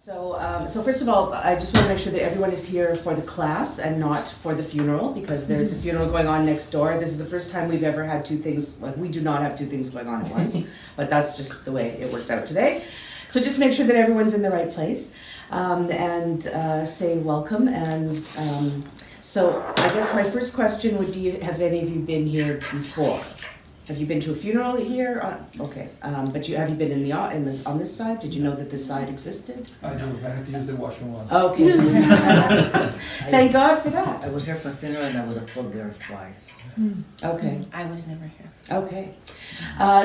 So first of all, I just want to make sure that everyone is here for the class and not for the funeral, because there's a funeral going on next door. This is the first time we've ever had two things, like we do not have two things going on at once, but that's just the way it worked out today. So just make sure that everyone's in the right place and say welcome. And so I guess my first question would be, have any of you been here before? Have you been to a funeral here? Okay, but have you been on this side? Did you know that this side existed? I do. I had to use the washroom once. Okay. Thank God for that. I was here for a funeral and I was pulled there twice. Okay. I was never here. Okay.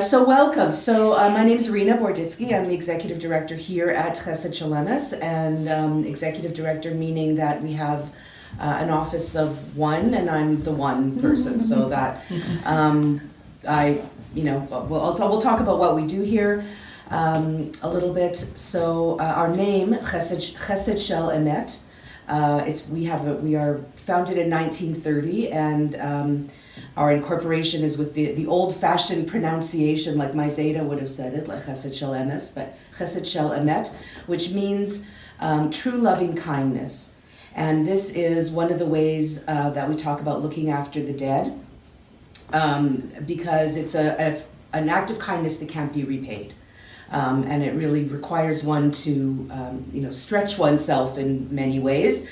So welcome. So my name is Irina Borditsky. I'm the executive director here at Chesed Shel Emes, and executive director meaning that we have an office of one, and I'm the one person. So that we'll talk about what we do here a little bit. So our name, Chesed Shel Emet, we are founded in 1930, and our incorporation is with the old-fashioned pronunciation, like my Zeta would have said it, like Chesed Shel Emes, but Chesed Shel Emet, which means true loving kindness. And this is one of the ways that we talk about looking after the dead. Because it's an act of kindness that can't be repaid. And it really requires one to stretch oneself in many ways.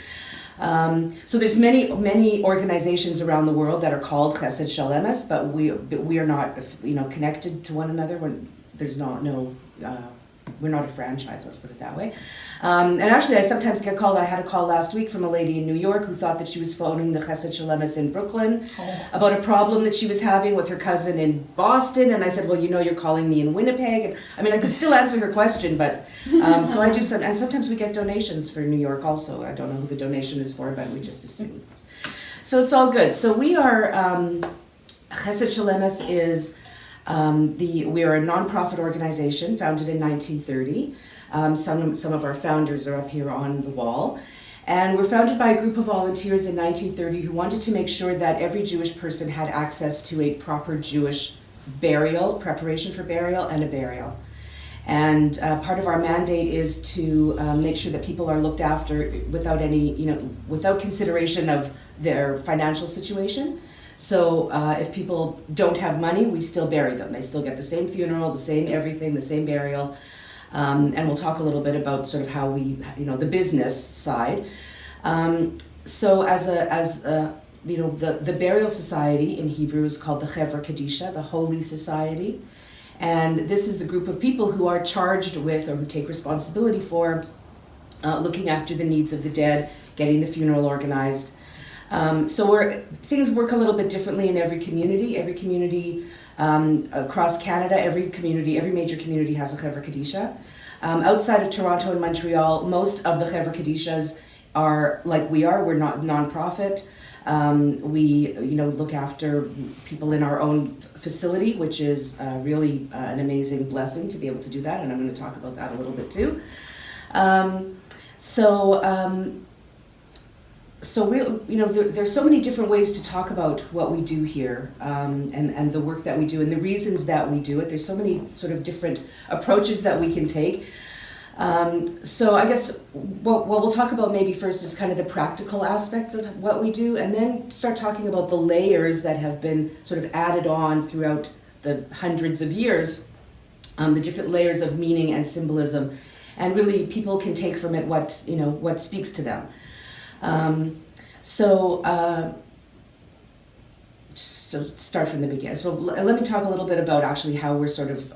So there's many organizations around the world that are called Chesed Shel Emes, but we are not connected to one another. We're not a franchise, let's put it that way. And actually, I sometimes get called. I had a call last week from a lady in New York who thought that she was phoning the Chesed Shel Emes in Brooklyn about a problem that she was having with her cousin in Boston. And I said, well, you're calling me in Winnipeg. And I could still answer her question, but so I do some. And sometimes we get donations for New York also. I don't know who the donation is for, but we just assume. So it's all good. So we are, Chesed Shel Emes is, we are a nonprofit organization founded in 1930. Some of our founders are up here on the wall. And we're founded by a group of volunteers in 1930 who wanted to make sure that every Jewish person had access to a proper Jewish burial, preparation for burial, and a burial. And part of our mandate is to make sure that people are looked after without consideration of their financial situation. So if people don't have money, we still bury them. They still get the same funeral, the same everything, the same burial. And we'll talk a little bit about sort of how we, the business side. So the burial society in Hebrew is called the Chevra Kadisha, the Holy Society. And this is the group of people who are charged with, or who take responsibility for, looking after the needs of the dead, getting the funeral organized. So things work a little bit differently in every community. Every community across Canada, every major community has a Chevra Kadisha. Outside of Toronto and Montreal, most of the Chevra Kadishas are like we are. We're not nonprofit. We look after people in our own facility, which is really an amazing blessing to be able to do that, and I'm going to talk about that a little bit too. So there's so many different ways to talk about what we do here, and the work that we do and the reasons that we do it. There's so many sort of different approaches that we can take. So I guess what we'll talk about maybe first is kind of the practical aspects of what we do, and then start talking about the layers that have been sort of added on throughout the hundreds of years, the different layers of meaning and symbolism, and really people can take from it what speaks to them. So start from the beginning. So let me talk a little bit about actually how we're sort of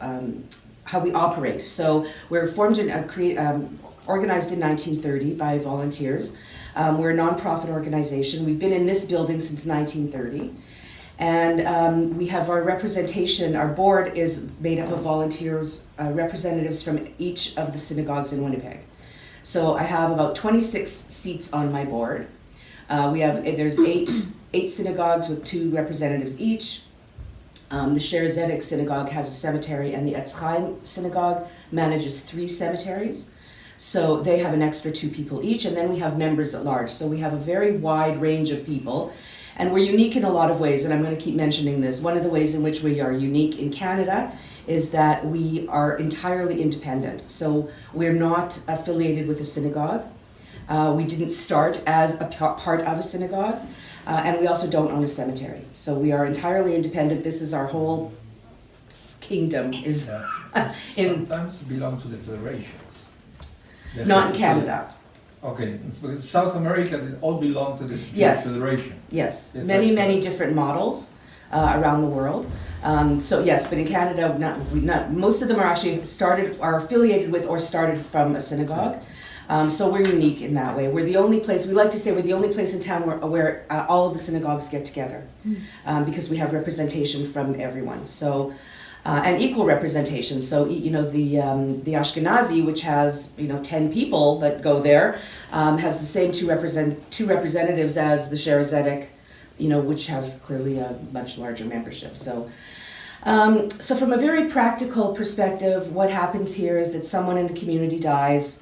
how we operate. So we're formed and organized in 1930 by volunteers. We're a nonprofit organization. We've been in this building since 1930, and we have our representation. Our board is made up of volunteers, representatives from each of the synagogues in Winnipeg. So I have about 26 seats on my board. There's eight synagogues with 2 representatives each. The Sher Zedek synagogue has a cemetery, and the Etz Chaim synagogue manages 3 cemeteries. So they have an extra 2 people each, and then we have members at large. So we have a very wide range of people, and we're unique in a lot of ways, and I'm going to keep mentioning this. One of the ways in which we are unique in Canada is that we are entirely independent. So we're not affiliated with a synagogue. We didn't start as a part of a synagogue, and we also don't own a cemetery. So we are entirely independent. This is our whole kingdom is in, Sometimes belong to the federations. not in Canada. Okay, because South America, they all belong to the Yes. federation. Yes, Yes, many, that's many right. different models around the world. So yes, but in Canada, most of them are affiliated with or started from a synagogue. So we're unique in that way. We're the only place, we like to say we're the only place in town where all of the synagogues get together because we have representation from everyone. So, and equal representation. So, the Ashkenazi, which has, 10 people that go there, has the same two representatives as the Share which has clearly a much larger membership. So from a very practical perspective, what happens here is that someone in the community dies.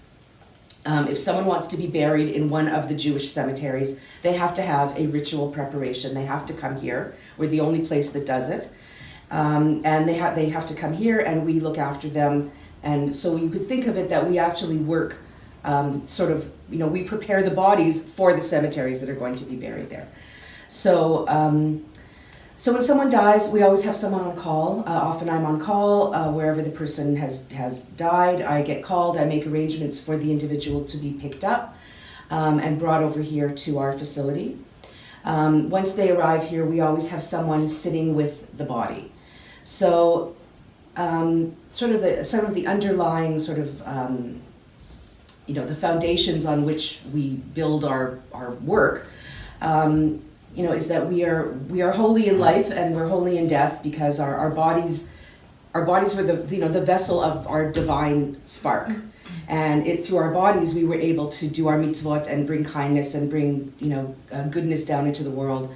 If someone wants to be buried in one of the Jewish cemeteries, they have to have a ritual preparation. They have to come here. We're the only place that does it. And they have to come here and we look after them. And so you could think of it that we actually work we prepare the bodies for the cemeteries that are going to be buried there. So when someone dies, we always have someone on call. Often I'm on call wherever the person has died. I get called, I make arrangements for the individual to be picked up and brought over here to our facility. Once they arrive here, we always have someone sitting with the body. So some of the underlying the foundations on which we build our work is that we are holy in life and we're holy in death because our bodies were the vessel of our divine spark, and through our bodies we were able to do our mitzvot and bring kindness and bring goodness down into the world,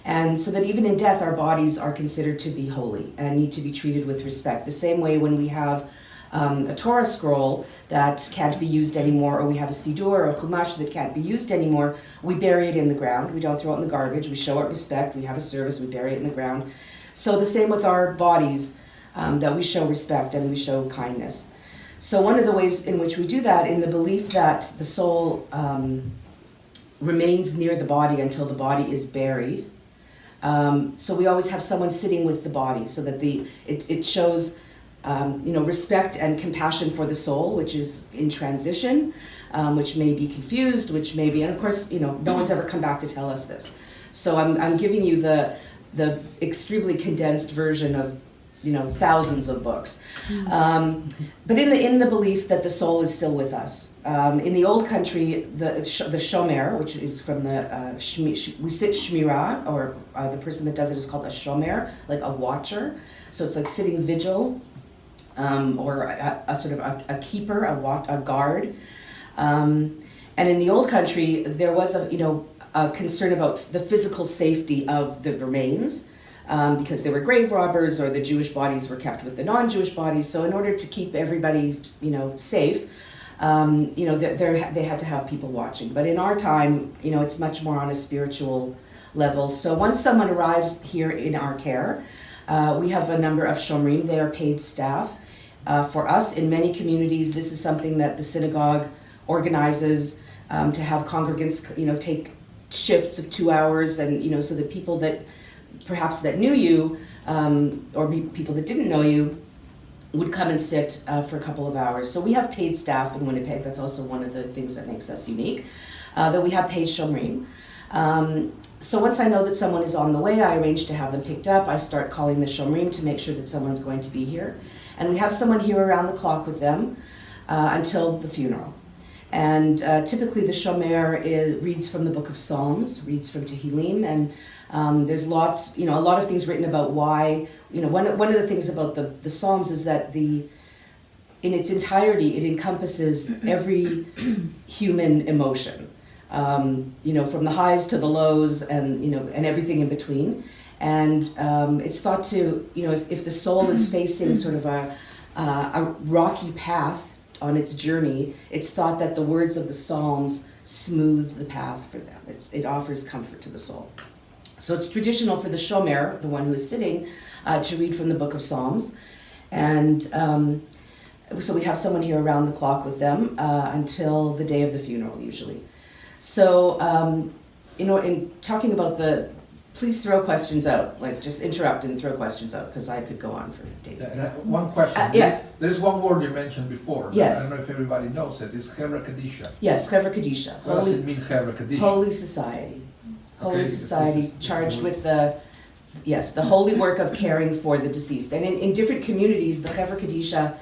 and so that even in death our bodies are considered to be holy and need to be treated with respect. The same way when we have a Torah scroll that can't be used anymore, or we have a Siddur or a Chumash that can't be used anymore, we bury it in the ground. We don't throw it in the garbage. We show it respect. We have a service. We bury it in the ground. So the same with our bodies, that we show respect and we show kindness. So one of the ways in which we do that, in the belief that the soul remains near the body until the body is buried, so we always have someone sitting with the body so that it shows respect and compassion for the soul, which is in transition, which may be confused, which may be, and of course, no one's ever come back to tell us this. So I'm giving you the extremely condensed version of, thousands of books. But in the belief that the soul is still with us. In the old country, the shomer, which is from we sit shmirah, or the person that does it is called a shomer, like a watcher. So it's like sitting vigil. Or a sort of a keeper, a guard. And in the old country, there was a concern about the physical safety of the remains because they were grave robbers, or the Jewish bodies were kept with the non-Jewish bodies. So in order to keep everybody, safe, they had to have people watching. But in our time, it's much more on a spiritual level. So once someone arrives here in our care, we have a number of shomrim. They are paid staff. For us, in many communities, this is something that the synagogue organizes to have congregants, take shifts of 2 hours, and so that people that perhaps that knew you, or people that didn't know you, would come and sit for a couple of hours. So we have paid staff in Winnipeg. That's also one of the things that makes us unique. That we have paid shomrim. So once I know that someone is on the way, I arrange to have them picked up. I start calling the shomrim to make sure that someone's going to be here. And we have someone here around the clock with them until the funeral. And typically the shomer reads from the book of Psalms, reads from Tehillim, and there's lots, a lot of things written about why, one of the things about the Psalms is that in its entirety, it encompasses every human emotion. From the highs to the lows, and everything in between. And it's thought to, if the soul is facing sort of a rocky path on its journey, it's thought that the words of the Psalms smooth the path for them. It offers comfort to the soul. So it's traditional for the shomer, the one who is sitting, to read from the book of Psalms. And so we have someone here around the clock with them until the day of the funeral, usually. So, in talking about please throw questions out, like just interrupt and throw questions out, because I could go on for days. One question. Yes. There's one word you mentioned before. But Yes. I don't know if everybody knows it. It's Chevra Kadisha. Yes, Chevra Kadisha. What does it mean, Chevra Kadisha? Holy Society. Holy Okay, Society this is charged the with the holy work of caring for the deceased. And in different communities, the Chevra Kadisha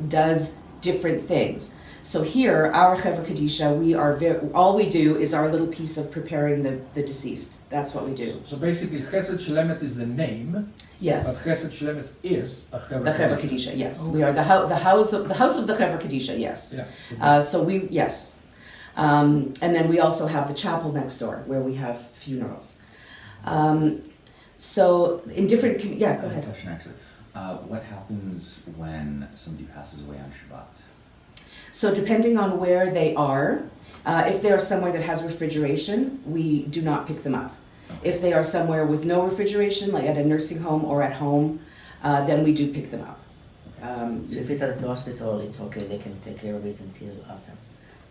does different things. So here, our Chevra Kadisha, all we do is our little piece of preparing the deceased. That's what we do. So basically, Chesed Shelemet is the name, but Yes. Chesed Shelemet is a Chevra The Chevra Kadisha, yes. We are the house of the Chevra Kadisha, yes. Yeah. Yes. And then we also have the chapel next door where we have funerals. So in different, yeah, go I have a ahead. question actually. What happens when somebody passes away on Shabbat? So depending on where they are, if they are somewhere that has refrigeration, we do not pick them up. If they are somewhere with no refrigeration, like at a nursing home or at home, then we do pick them up. So if it's at the hospital, it's okay, they can take care of it until after.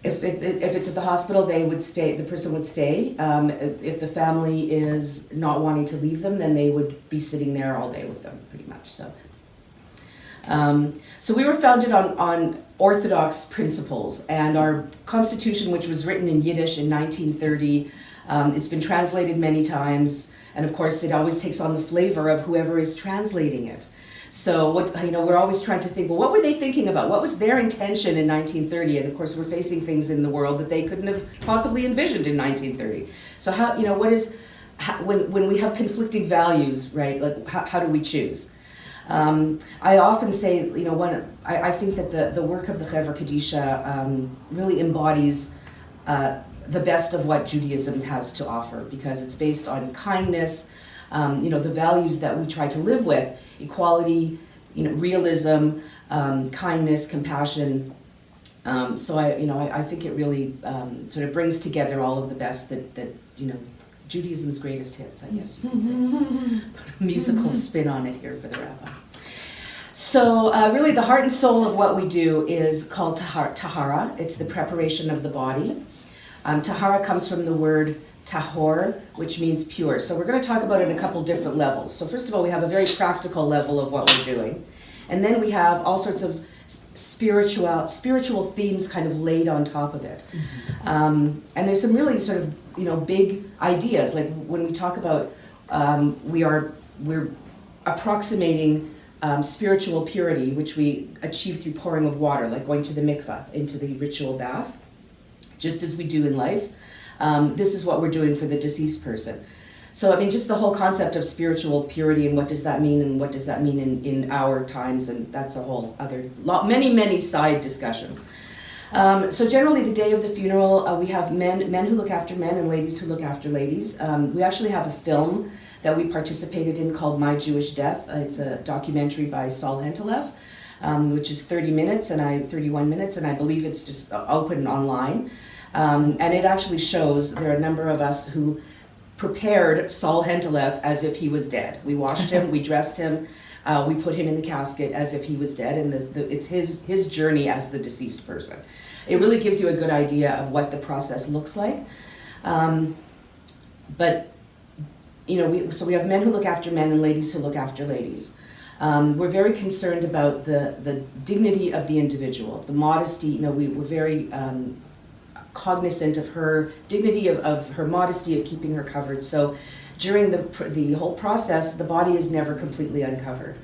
If it's at the hospital, the person would stay. If the family is not wanting to leave them, then they would be sitting there all day with them, pretty much. So we were founded on Orthodox principles, and our Constitution, which was written in Yiddish in 1930, it's been translated many times, and of course it always takes on the flavor of whoever is translating it. So we're always trying to think, well, what were they thinking about? What was their intention in 1930? And of course we're facing things in the world that they couldn't have possibly envisioned in 1930. So when we have conflicting values, right, like how do we choose? I often say, I think that the work of the Chevra Kadisha really embodies the best of what Judaism has to offer, because it's based on kindness, the values that we try to live with, equality, realism, kindness, compassion. So I think it really sort of brings together all of the best that Judaism's greatest hits, I guess you could say. So, put a musical spin on it here for the rabbi. So really the heart and soul of what we do is called tahara. It's the preparation of the body. Tahara comes from the word tahor, which means pure. So we're going to talk about it in a couple different levels. So first of all, we have a very practical level of what we're doing. And then we have all sorts of spiritual themes kind of laid on top of it. And there's some really sort of, big ideas. Like when we talk about we're approximating spiritual purity, which we achieve through pouring of water, like going to the mikvah, into the ritual bath, just as we do in life. This is what we're doing for the deceased person. So, just the whole concept of spiritual purity, and what does that mean, and what does that mean in our times, and that's a whole other many side discussions. So generally the day of the funeral, we have men who look after men and ladies who look after ladies. We actually have a film that we participated in called My Jewish Death. It's a documentary by Saul Hentelev, which is 31 minutes, and I believe it's just open online. And it actually shows there are a number of us who prepared Saul Hentelev as if he was dead. We washed him, we dressed him, we put him in the casket as if he was dead, and it's his journey as the deceased person. It really gives you a good idea of what the process looks like. But we have men who look after men and ladies who look after ladies. We're very concerned about the dignity of the individual, the modesty. We're very cognizant of her dignity, of her modesty, of keeping her covered. So during the whole process, the body is never completely uncovered.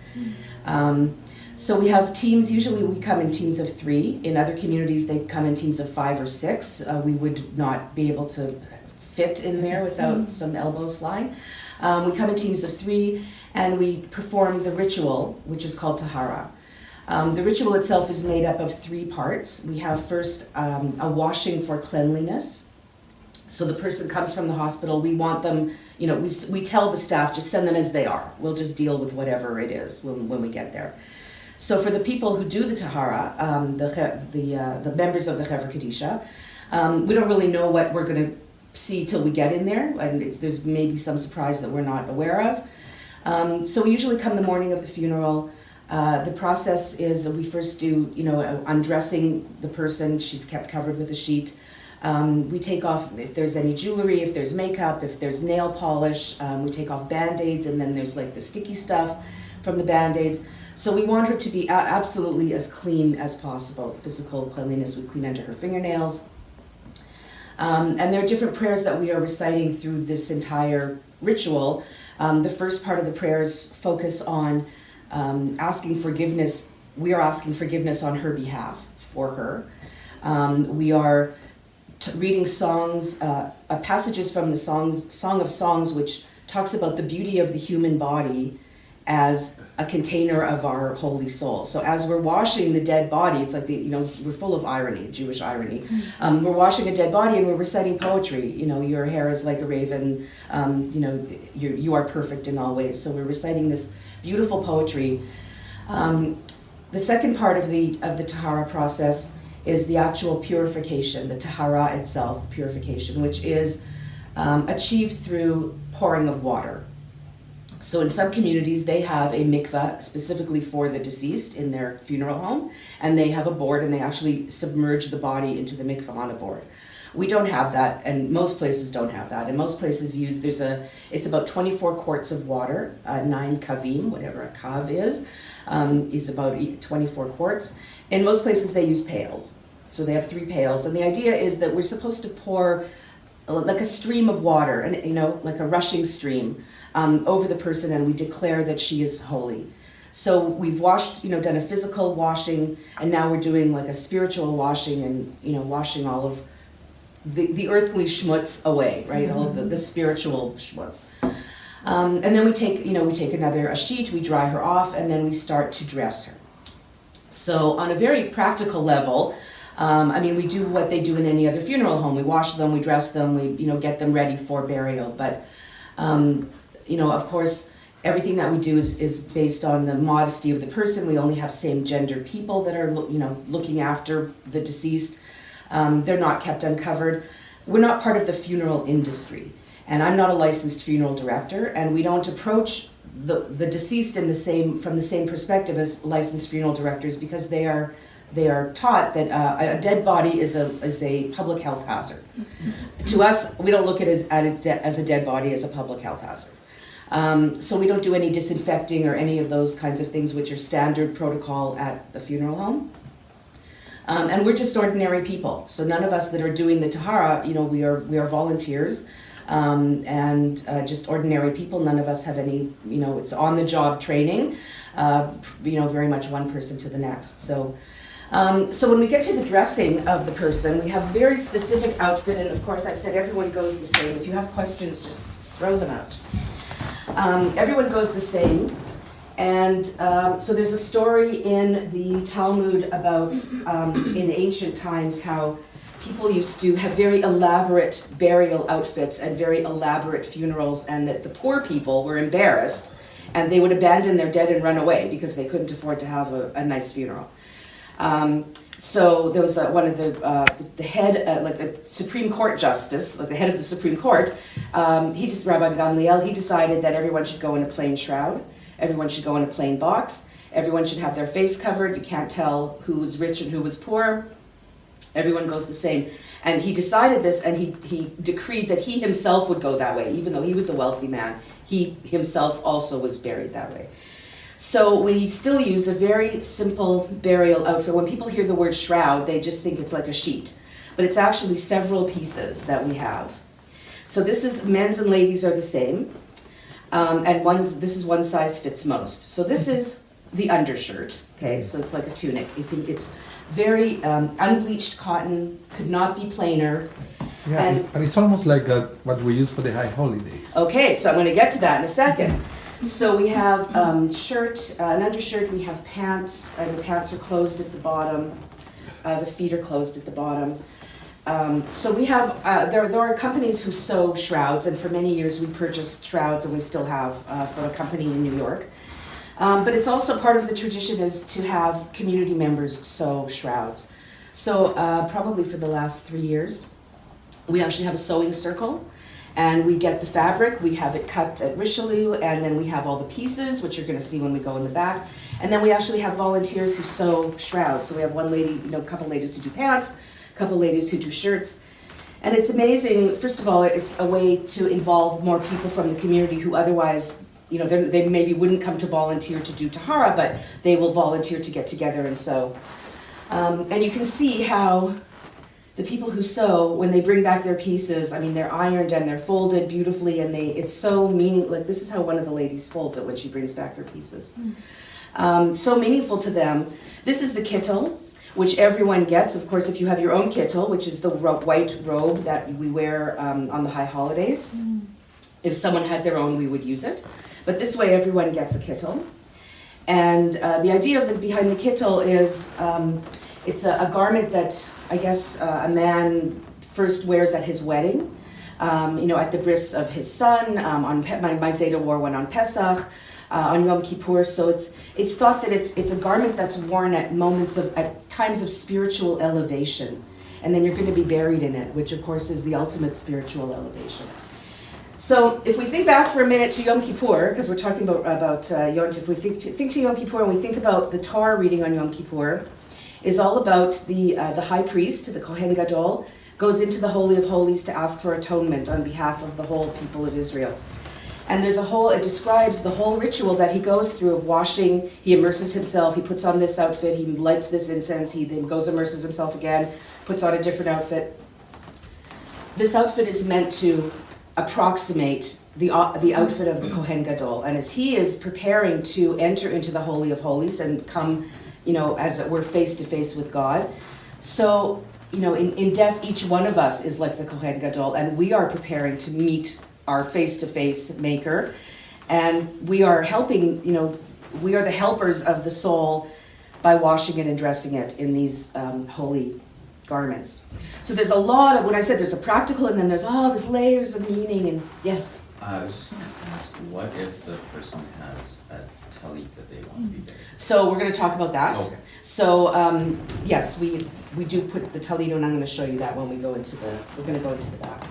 So we have teams. Usually we come in teams of 3. In other communities, they come in teams of 5 or 6. We would not be able to fit in there without some elbows flying. We come in teams of 3, and we perform the ritual, which is called tahara. The ritual itself is made up of 3 parts. We have first a washing for cleanliness. So the person comes from the hospital, we want them, we tell the staff, just send them as they are. We'll just deal with whatever it is when we get there. So for the people who do the tahara, the members of the Chevra Kadisha, we don't really know what we're going to see till we get in there, and there's maybe some surprise that we're not aware of. So we usually come the morning of the funeral. The process is that we first do, undressing the person. She's kept covered with a sheet. We take off if there's any jewelry, if there's makeup, if there's nail polish. We take off Band-Aids, and then there's like the sticky stuff from the Band-Aids. So we want her to be absolutely as clean as possible. Physical cleanliness, we clean under her fingernails. And there are different prayers that we are reciting through this entire ritual. The first part of the prayers focus on asking forgiveness. We are asking forgiveness on her behalf for her. We are reading songs, passages from the Song of Songs, which talks about the beauty of the human body as a container of our holy soul. So as we're washing the dead body, it's like we're full of irony, Jewish irony. We're washing a dead body and we're reciting poetry. Your hair is like a raven. You are perfect in all ways. So we're reciting this beautiful poetry. The second part of the tahara process is the actual purification, the tahara itself, purification, which is achieved through pouring of water. So in some communities, they have a mikveh specifically for the deceased in their funeral home, and they have a board, and they actually submerge the body into the mikveh on a board. We don't have that, and most places don't have that. And most places it's about 24 quarts of water, 9 kavim, whatever a kav is about 24 quarts. In most places, they use pails. So they have 3 pails, and the idea is that we're supposed to pour like a stream of water, and like a rushing stream, over the person, and we declare that she is holy. So we've washed, done a physical washing, and now we're doing like a spiritual washing, and washing all of the earthly schmutz away, right? Mm-hmm. All of the spiritual schmutz. And then we take a sheet, we dry her off, and then we start to dress her. So on a very practical level, we do what they do in any other funeral home. We wash them, we dress them, we get them ready for burial. But of course, everything that we do is based on the modesty of the person. We only have same gender people that are looking after the deceased. They're not kept uncovered. We're not part of the funeral industry, and I'm not a licensed funeral director, and we don't approach the deceased from the same perspective as licensed funeral directors, because they are taught that a dead body is a public health hazard. Mm-hmm. To us, we don't look at it as a dead body as a public health hazard. So we don't do any disinfecting or any of those kinds of things, which are standard protocol at the funeral home. And we're just ordinary people. So none of us that are doing the tahara, we are volunteers, and just ordinary people. None of us have any, it's on-the-job training, very much one person to the next. So when we get to the dressing of the person, we have a very specific outfit, and of course I said everyone goes the same. If you have questions, just throw them out. Everyone goes the same, and so there's a story in the Talmud about, in ancient times, how people used to have very elaborate burial outfits and very elaborate funerals, and that the poor people were embarrassed, and they would abandon their dead and run away because they couldn't afford to have a nice funeral. So there was one of the head, like the Supreme Court justice, like the head of the Supreme Court, Rabbi Gamliel, he decided that everyone should go in a plain shroud, everyone should go in a plain box, everyone should have their face covered, you can't tell who was rich and who was poor, everyone goes the same. And he decided this, and he decreed that he himself would go that way, even though he was a wealthy man, he himself also was buried that way. So we still use a very simple burial outfit. When people hear the word shroud, they just think it's like a sheet. But it's actually several pieces that we have. So this is, men's and ladies are the same. And this is one size fits most. So this is the undershirt, okay? So it's like a tunic. It's very unbleached cotton, could not be plainer. Yeah, and it's almost like what we use for the high holidays. Okay, so I'm going to get to that in a second. So we have shirt, an undershirt, we have pants, and the pants are closed at the bottom, the feet are closed at the bottom. So we have, there are companies who sew shrouds, and for many years we purchased shrouds, and we still have from a company in New York. But it's also part of the tradition is to have community members sew shrouds. So probably for the last 3 years, we actually have a sewing circle. And we get the fabric, we have it cut at Richelieu, and then we have all the pieces, which you're gonna see when we go in the back. And then we actually have volunteers who sew shrouds. So we have one lady, a couple ladies who do pants, a couple ladies who do shirts. And it's amazing, first of all, it's a way to involve more people from the community who otherwise, they maybe wouldn't come to volunteer to do Tahara, but they will volunteer to get together and sew. And you can see how the people who sew, when they bring back their pieces, they're ironed and they're folded beautifully, and it's so like this is how one of the ladies folds it when she brings back her pieces. So meaningful to them. This is the kittel, which everyone gets. Of course, if you have your own kittel, which is the white robe that we wear on the high holidays. If someone had their own, we would use it. But this way, everyone gets a kittel. And the idea behind the kittel is it's a garment that I guess a man first wears at his wedding, at the bris of his son. My Zeta wore one on Pesach, on Yom Kippur. So it's thought that it's a garment that's worn at times of spiritual elevation, and then you're going to be buried in it, which of course is the ultimate spiritual elevation. So if we think back for a minute to Yom Kippur, because we're talking about Yom Tov, we think to Yom Kippur, and we think about the Torah reading on Yom Kippur, is all about the high priest, the Kohen Gadol, goes into the Holy of Holies to ask for atonement on behalf of the whole people of Israel. And it describes the whole ritual that he goes through of washing. He immerses himself, he puts on this outfit, he lights this incense, he then goes immerses himself again, puts on a different outfit. This outfit is meant to approximate the outfit of the Kohen Gadol. And as he is preparing to enter into the Holy of Holies and come, as it were, face to face with God. So, in death, each one of us is like the Kohen Gadol, and we are preparing to meet our face-to-face maker. And we are helping, we are the helpers of the soul by washing it and dressing it in these holy garments. So there's a lot of, when I said there's a practical, and then there's all these layers of meaning, and yes? I was just going to ask, what if the person has a talit that they want to be buried? So we're going to talk about that. Okay. So yes, we do put the talit, and I'm going to show you that when we go into we're going to go into the back.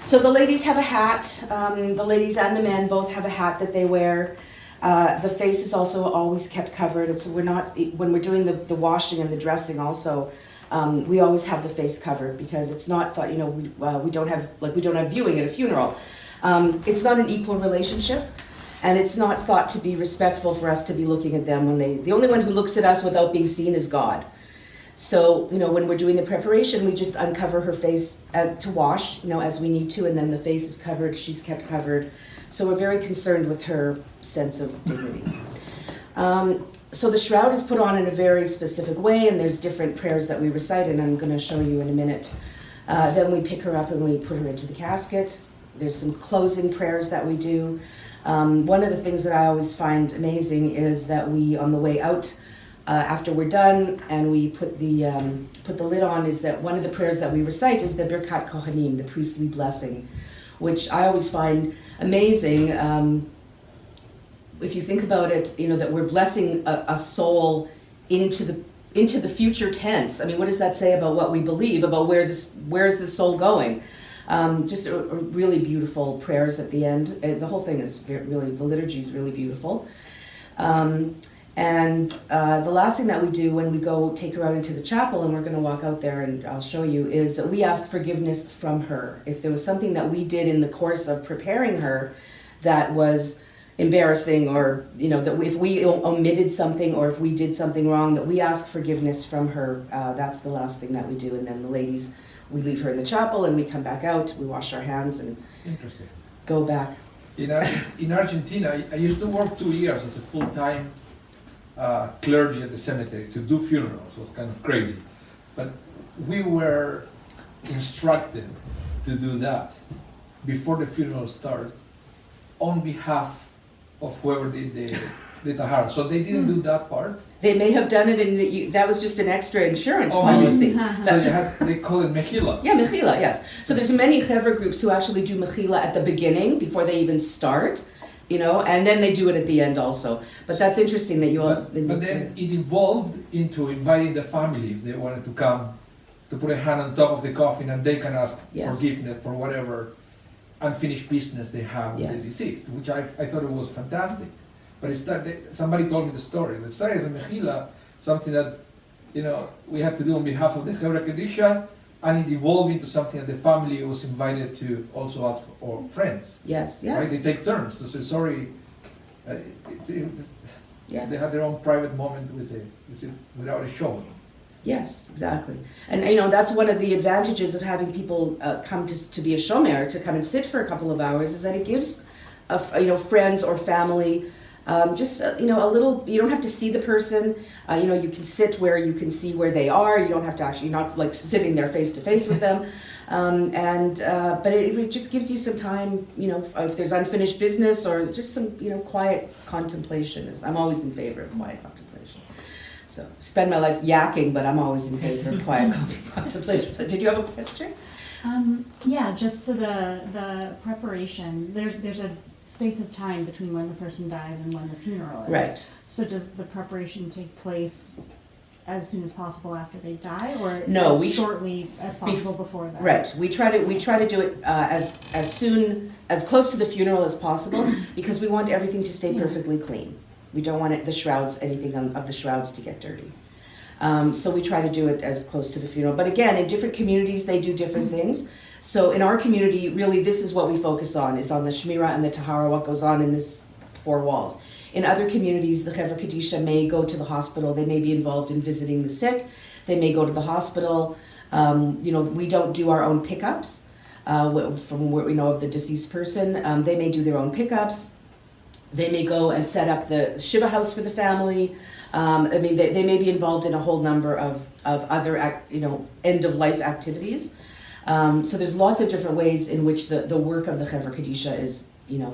So the ladies have a hat. The ladies and the men both have a hat that they wear. The face is also always kept covered. When we're doing the washing and the dressing also, we always have the face covered, because it's not thought, we don't have viewing at a funeral. It's not an equal relationship, and it's not thought to be respectful for us to be looking at them the only one who looks at us without being seen is God. So, when we're doing the preparation, we just uncover her face to wash, as we need to, and then the face is covered, she's kept covered. So we're very concerned with her sense of dignity. So the shroud is put on in a very specific way, and there's different prayers that we recite, and I'm going to show you in a minute. Then we pick her up and we put her into the casket. There's some closing prayers that we do. One of the things that I always find amazing is that we, on the way out, after we're done and we put the lid on, is that one of the prayers that we recite is the Birkat Kohanim, the priestly blessing, which I always find amazing. If you think about it, that we're blessing a soul into the future tense. What does that say about what we believe, about where is the soul going? Just a really beautiful prayers at the end. The whole thing is the liturgy is really beautiful. And the last thing that we do when we go take her out into the chapel, and we're going to walk out there and I'll show you, is that we ask forgiveness from her. If there was something that we did in the course of preparing her that was embarrassing, or that if we omitted something or if we did something wrong, that we ask forgiveness from her. That's the last thing that we do. And then the ladies, we leave her in the chapel and we come back out, we wash our hands and Interesting. Go back. In Argentina, I used to work 2 years as a full-time clergy at the cemetery to do funerals. It was kind of crazy. But we were instructed to do that before the funeral started on behalf of whoever did the tahara. So they didn't do that part. They may have done it that was just an extra insurance policy. So they call it mechila. Yeah, mechila, yes. So there's many chevra groups who actually do mechila at the beginning before they even start, and then they do it at the end also. But that's interesting that you all... But then it evolved into inviting the family if they wanted to come, to put a hand on top of the coffin and they can ask Yes. forgiveness for whatever unfinished business they have with the Yes. deceased, which I thought it was fantastic. But somebody told me the story. It started as a mechila, something that, we had to do on behalf of the Chevra Kedisha, and it evolved into something that the family was invited to also ask for, or friends. Yes, Right? They yes, take turns to say sorry. yes. They had their own private moment without a show. Yes, exactly. And that's one of the advantages of having people come to be a shomer, to come and sit for a couple of hours, is that it gives friends or family just a little. You don't have to see the person. You can sit where you can see where they are. You don't have to actually, you're not like sitting there face to face with them. But it just gives you some time, if there's unfinished business or just some, quiet contemplation. I'm always in favor of quiet contemplation. So spend my life yakking, but I'm always in favor of quiet contemplation. So did you have a question? Yeah, just to the preparation, there's a space of time between when the person dies and when the funeral is. Right. So does the preparation take place as soon as possible after they die, or No, as shortly as possible before that? Right. We try to do it as close to the funeral as possible, because we want everything to stay perfectly clean. We don't want anything of the shrouds to get dirty. So we try to do it as close to the funeral. But again, in different communities, they do different things. So in our community, really, this is what we focus on, is on the Shmira and the Tahara, what goes on in this 4 walls. In other communities, the Chevra Kadisha may go to the hospital. They may be involved in visiting the sick. They may go to the hospital. We don't do our own pickups from what we know of the deceased person. They may do their own pickups. They may go and set up the Shiva house for the family. They may be involved in a whole number of other, end-of-life activities. So there's lots of different ways in which the work of the Chevra Kadisha is,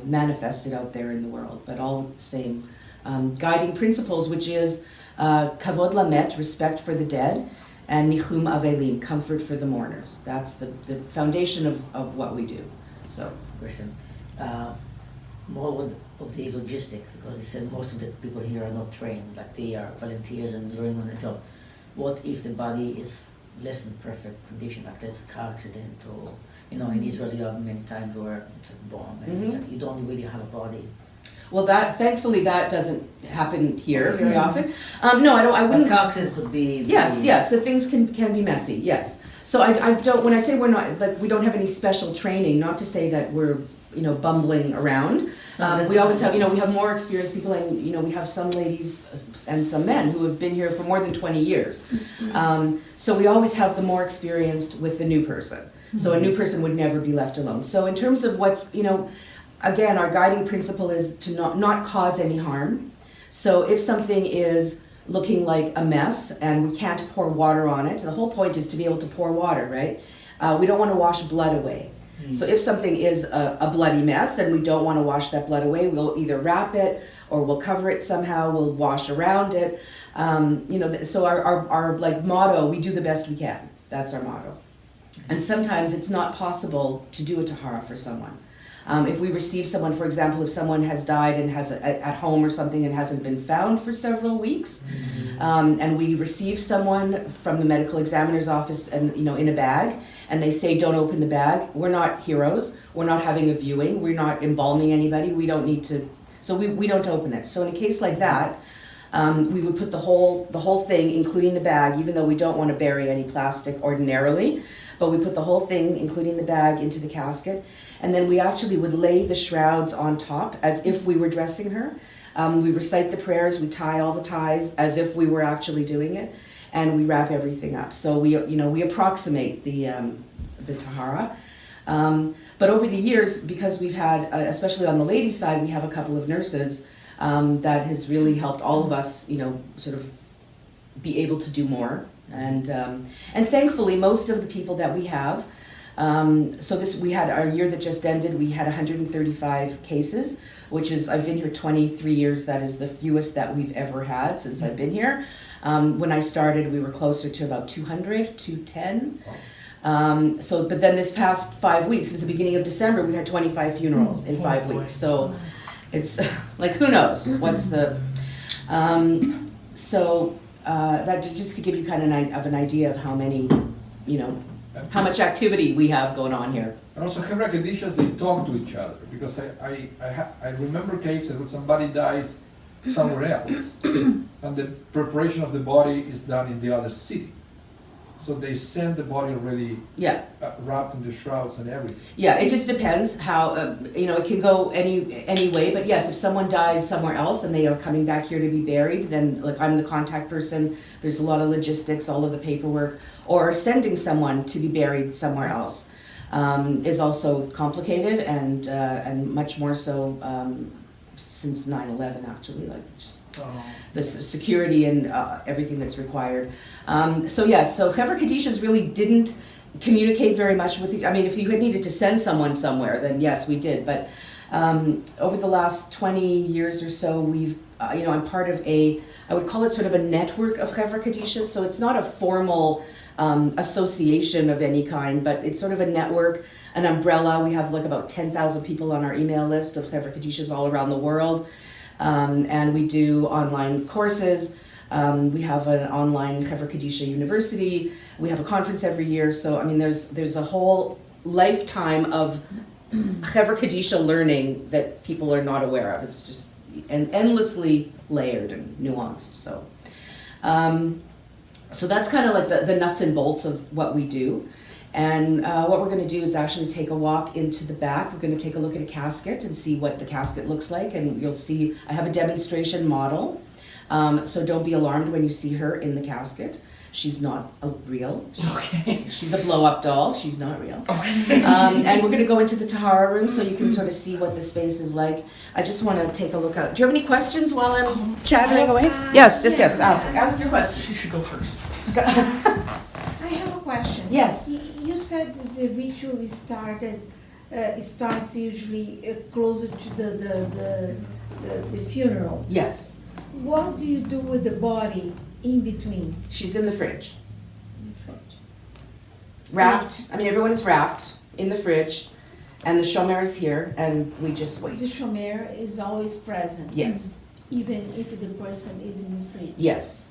manifested out there in the world, but all with the same guiding principles, which is kavod lamet, respect for the dead, and nichum avelim, comfort for the mourners. That's the foundation of what we do. So. Question. More of the logistic, because you said most of the people here are not trained, like they are volunteers and learning on the job. What if the body is less than perfect condition, like there's a car accident, or in Israel you have many times where it's a bomb and it's like you don't really have a body. Well, thankfully that doesn't happen here very often. No, I wouldn't. A car accident could be. Yes, the things can be messy. Yes. So I don't. When I say we're not, like, we don't have any special training, not to say that we're bumbling around. We always have, we have more experienced people, and we have some ladies and some men who have been here for more than 20 years. So we always have the more experienced with the new person. So a new person would never be left alone. So in terms of what's, again, our guiding principle is to not cause any harm. So if something is looking like a mess and we can't pour water on it, the whole point is to be able to pour water, right? We don't want to wash blood away. So if something is a bloody mess and we don't want to wash that blood away, we'll either wrap it or we'll cover it somehow, we'll wash around it. So our like motto, we do the best we can. That's our motto. And sometimes it's not possible to do a tahara for someone. If we receive someone, for example, if someone has died and has at home or something and hasn't been found for several weeks, and we receive someone from the medical examiner's office and in a bag, and they say don't open the bag, we're not heroes. We're not having a viewing. We're not embalming anybody. We don't need to. So we don't open it. So in a case like that, we would put the whole thing, including the bag, even though we don't want to bury any plastic ordinarily, but we put the whole thing, including the bag, into the casket. And then we actually would lay the shrouds on top as if we were dressing her. We recite the prayers, we tie all the ties as if we were actually doing it, and we wrap everything up. So we approximate the tahara. But over the years, because we've had, especially on the ladies' side, we have a couple of nurses that has really helped all of us, sort of be able to do more. And thankfully, most of the people that we have, we had our year that just ended, we had 135 cases, which is, I've been here 23 years, that is the fewest that we've ever had since I've been here. When I started, we were closer to about 200, 210. But then this past 5 weeks, since the beginning of December, we had 25 funerals in 5 weeks. So it's like, who knows what's the, that just to give you kind of an idea of how many, how much activity we have going on here. And also, Hevra Kadishas, they talk to each other, because I remember cases where somebody dies somewhere else, and the preparation of the body is done in the other city. So they send the body already Yeah. wrapped in the shrouds and everything. Yeah, it just depends how, it can go any way, but yes, if someone dies somewhere else and they are coming back here to be buried, then like I'm the contact person, there's a lot of logistics, all of the paperwork, or sending someone to be buried somewhere else is also complicated and much more so since 9/11 actually, like just the security and everything that's required. So yes, so Chevra Kadishas really didn't communicate very much with each. I mean, if you had needed to send someone somewhere, then yes, we did. But over the last 20 years or so, we've, I'm part of I would call it sort of a network of Chevra Kadishas. So it's not a formal association of any kind, but it's sort of a network, an umbrella. We have like about 10,000 people on our email list of Chevra Kadishas all around the world. And we do online courses. We have an online Chevra Kadisha University. We have a conference every year. So, I mean, there's a whole lifetime of Chevra Kadisha learning that people are not aware of. It's just endlessly layered and nuanced. So, so that's kind of like the nuts and bolts of what we do. And what we're going to do is actually take a walk into the back. We're going to take a look at a casket and see what the casket looks like. And you'll see, I have a demonstration model. So don't be alarmed when you see her in the casket. She's not real. Okay. She's a blow-up doll. She's not real. Okay. And we're going to go into the Tahara room so you can sort of see what the space is like. I just want to take a look out. Do you have any questions while I'm chattering away? Yes. Ask your question. She should go first. I have a question. Yes. You said that the ritual starts usually closer to the funeral. Yes. What do you do with the body in between? She's in the fridge. Wrapped. I mean, everyone is wrapped in the fridge, and the shomer is here, and we just wait. The shomer is always present. Yes. Even if the person is in the fridge. Yes.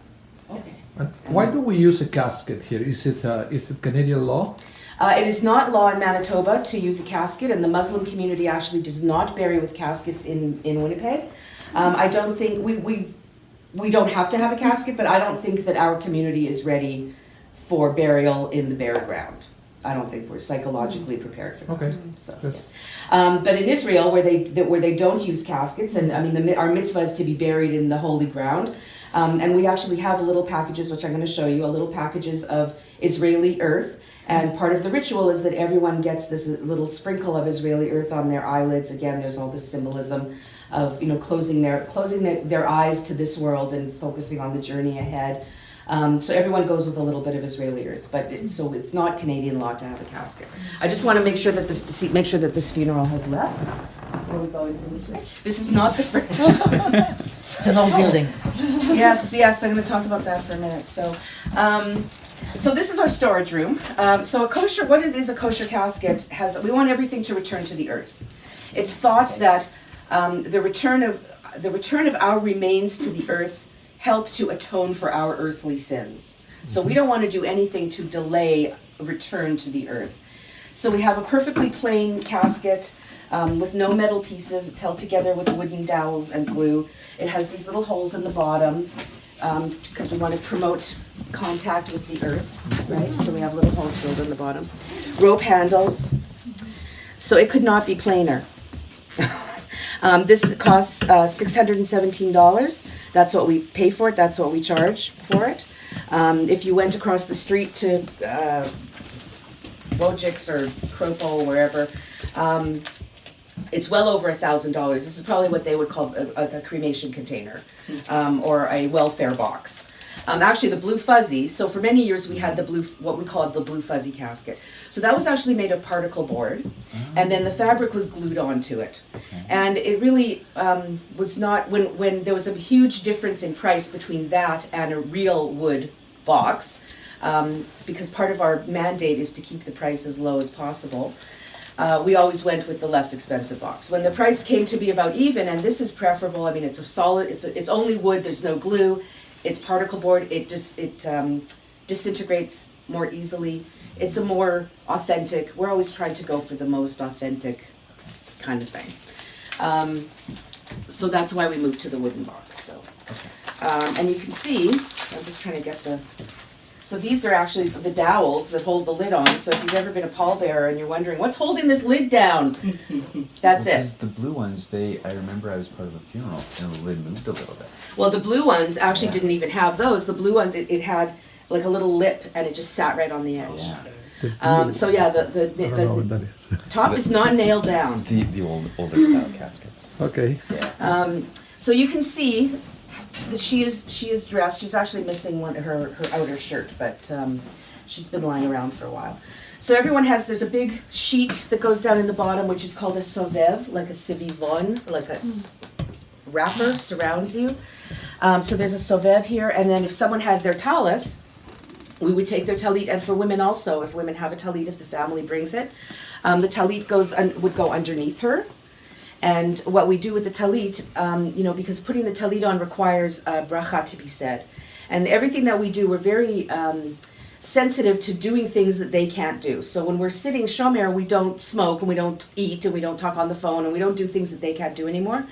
Okay. And why do we use a casket here? Is it Canadian law? It is not law in Manitoba to use a casket, and the Muslim community actually does not bury with caskets in Winnipeg. I don't think we don't have to have a casket, but I don't think that our community is ready for burial in the bare ground. I don't think we're psychologically prepared for that. Okay. So, Yes. but in Israel, where they don't use caskets, and I mean our mitzvah is to be buried in the holy ground, and we actually have little packages, which I'm going to show you, little packages of Israeli earth. And part of the ritual is that everyone gets this little sprinkle of Israeli earth on their eyelids. Again, there's all this symbolism of closing their eyes to this world and focusing on the journey ahead. So everyone goes with a little bit of Israeli earth, but it's not Canadian law to have a casket. I just want to make sure that this funeral has left before we go into the fridge. This is not the fridge. It's an old building. Yes, I'm going to talk about that for a minute. So this is our storage room. What it is, a kosher casket we want everything to return to the earth. It's thought that the return of our remains to the earth help to atone for our earthly sins. So we don't want to do anything to delay a return to the earth. So we have a perfectly plain casket with no metal pieces. It's held together with wooden dowels and glue. It has these little holes in the bottom because we want to promote contact with the earth, right? So we have little holes drilled in the bottom. Rope handles. So it could not be plainer. This costs $617. That's what we pay for it. That's what we charge for it. If you went across the street to Wojcik's or Kropo or wherever, it's well over $1,000. This is probably what they would call a cremation container or a welfare box. Actually, the blue fuzzy. So for many years we had what we called the blue fuzzy casket. So that was actually made of particle board, and then the fabric was glued onto it. And it really was not when there was a huge difference in price between that and a real wood box, because part of our mandate is to keep the price as low as possible. We always went with the less expensive box. When the price came to be about even, and this is preferable. I mean, it's a solid. It's only wood. There's no glue. It's particle board. It disintegrates more easily. it's a more authentic, we're always trying to go for the most authentic kind of thing. So that's why we moved to the wooden box, so. And you can see, I'm just trying to get so these are actually the dowels that hold the lid on, so if you've ever been a pallbearer and you're wondering, what's holding this lid down? That's Well, it. 'cause the blue ones, I remember I was part of a funeral and the lid moved a little bit. Well, the blue ones actually Yeah. didn't even have those. The blue ones, it had like a little lip and it just sat right on the edge. Yeah. So yeah, the top is not nailed down. The older style caskets. Okay. Yeah. So you can see that she is dressed. She's actually missing her outer shirt, but she's been lying around for a while. So everyone there's a big sheet that goes down in the bottom, which is called a sovev, like a civivon, like a wrapper surrounds you. So there's a sovev here, and then if someone had their talis, we would take their talit, and for women also, if women have a talit, if the family brings it, the talit would go underneath her. And what we do with the talit, because putting the talit on requires a bracha to be said. And everything that we do, we're very sensitive to doing things that they can't do. So when we're sitting shomer, we don't smoke, and we don't eat, and we don't talk on the phone, and we don't do things that they can't do anymore.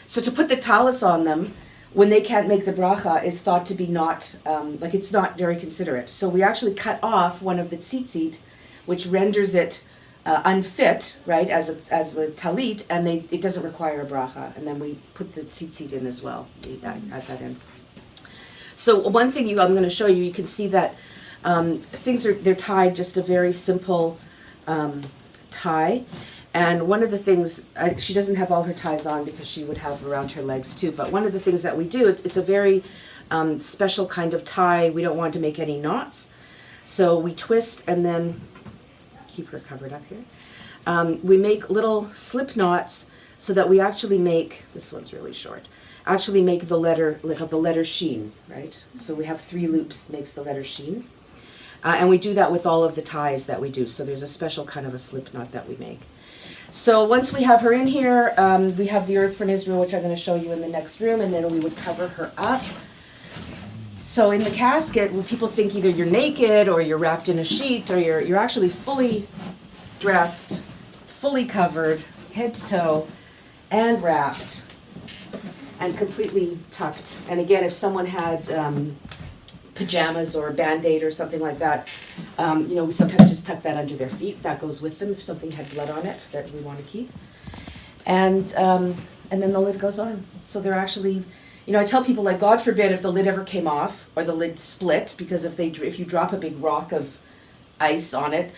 So to put the talis on them, when they can't make the bracha, is thought to be not, it's not very considerate. So we actually cut off one of the tzitzit, which renders it unfit, right, as the talit, and it doesn't require a bracha. And then we put the tzitzit in as well. We add that in. So one thing I'm going to show you, you can see that they're tied just a very simple tie. And one of the things, she doesn't have all her ties on because she would have around her legs too, but one of the things that we do, it's a very special kind of tie. We don't want to make any knots. So we twist and then keep her covered up here. We make little slip knots so that we actually make, this one's really short, actually make the letter sheen, right? So we have 3 loops makes the letter sheen. And we do that with all of the ties that we do. So there's a special kind of a slip knot that we make. So once we have her in here, we have the earth from Israel, which I'm going to show you in the next room, and then we would cover her up. So in the casket, when people think either you're naked or you're wrapped in a sheet or you're actually fully dressed, fully covered, head to toe, and wrapped, and completely tucked. And again, if someone had pajamas or a Band-Aid or something like that, we sometimes just tuck that under their feet. That goes with them if something had blood on it that we want to keep. And then the lid goes on. So they're actually, I tell people, like, God forbid if the lid ever came off or the lid split, because if you drop a big rock of ice on it,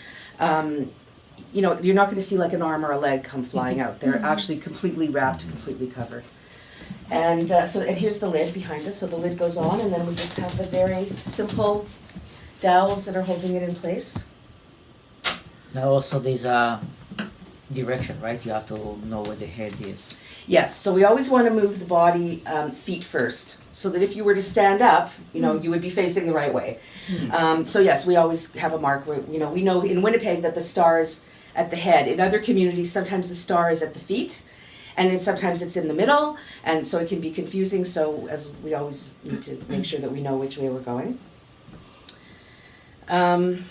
you're not going to see like an arm or a leg come flying out. They're actually completely wrapped, completely covered. And and here's the lid behind us. So the lid goes on, and then we just have the very simple dowels that are holding it in place. Now also there's a direction, right? You have to know where the head is. Yes, so we always want to move the body feet first, so that if you were to stand up, you would be facing the right way. So yes, we always have a mark where, we know in Winnipeg that the star is at the head. In other communities, sometimes the star is at the feet, and then sometimes it's in the middle, and so it can be confusing, so as we always need to make sure that we know which way we're going. And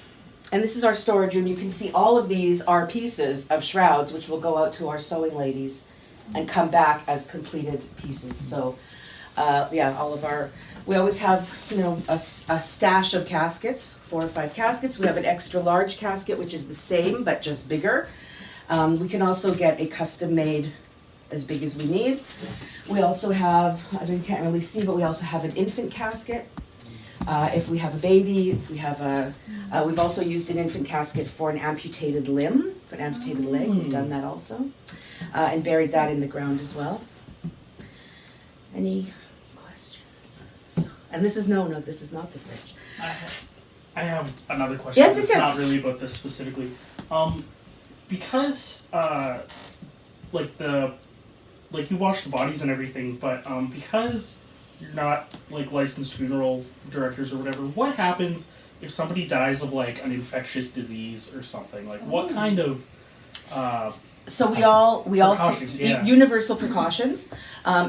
this is our storage room. You can see all of these are pieces of shrouds, which will go out to our sewing ladies and come back as completed pieces. So, all of we always have, a stash of caskets, 4 or 5 caskets. We have an extra large casket, which is the same, but just bigger. We can also get a custom made as big as we need. We also have, you can't really see, but we also have an infant casket. If we have a baby, if we have we've also used an infant casket for an amputated limb, for an amputated leg. We've done that also. And buried that in the ground as well. Any questions? And this is this is not the fridge. I have another question. Yes, It's not really about this specifically. Because you wash the bodies and everything, but because you're not licensed funeral directors or whatever, what happens if somebody dies of an infectious disease or something? What kind of So we all Precautions, take yeah. universal precautions.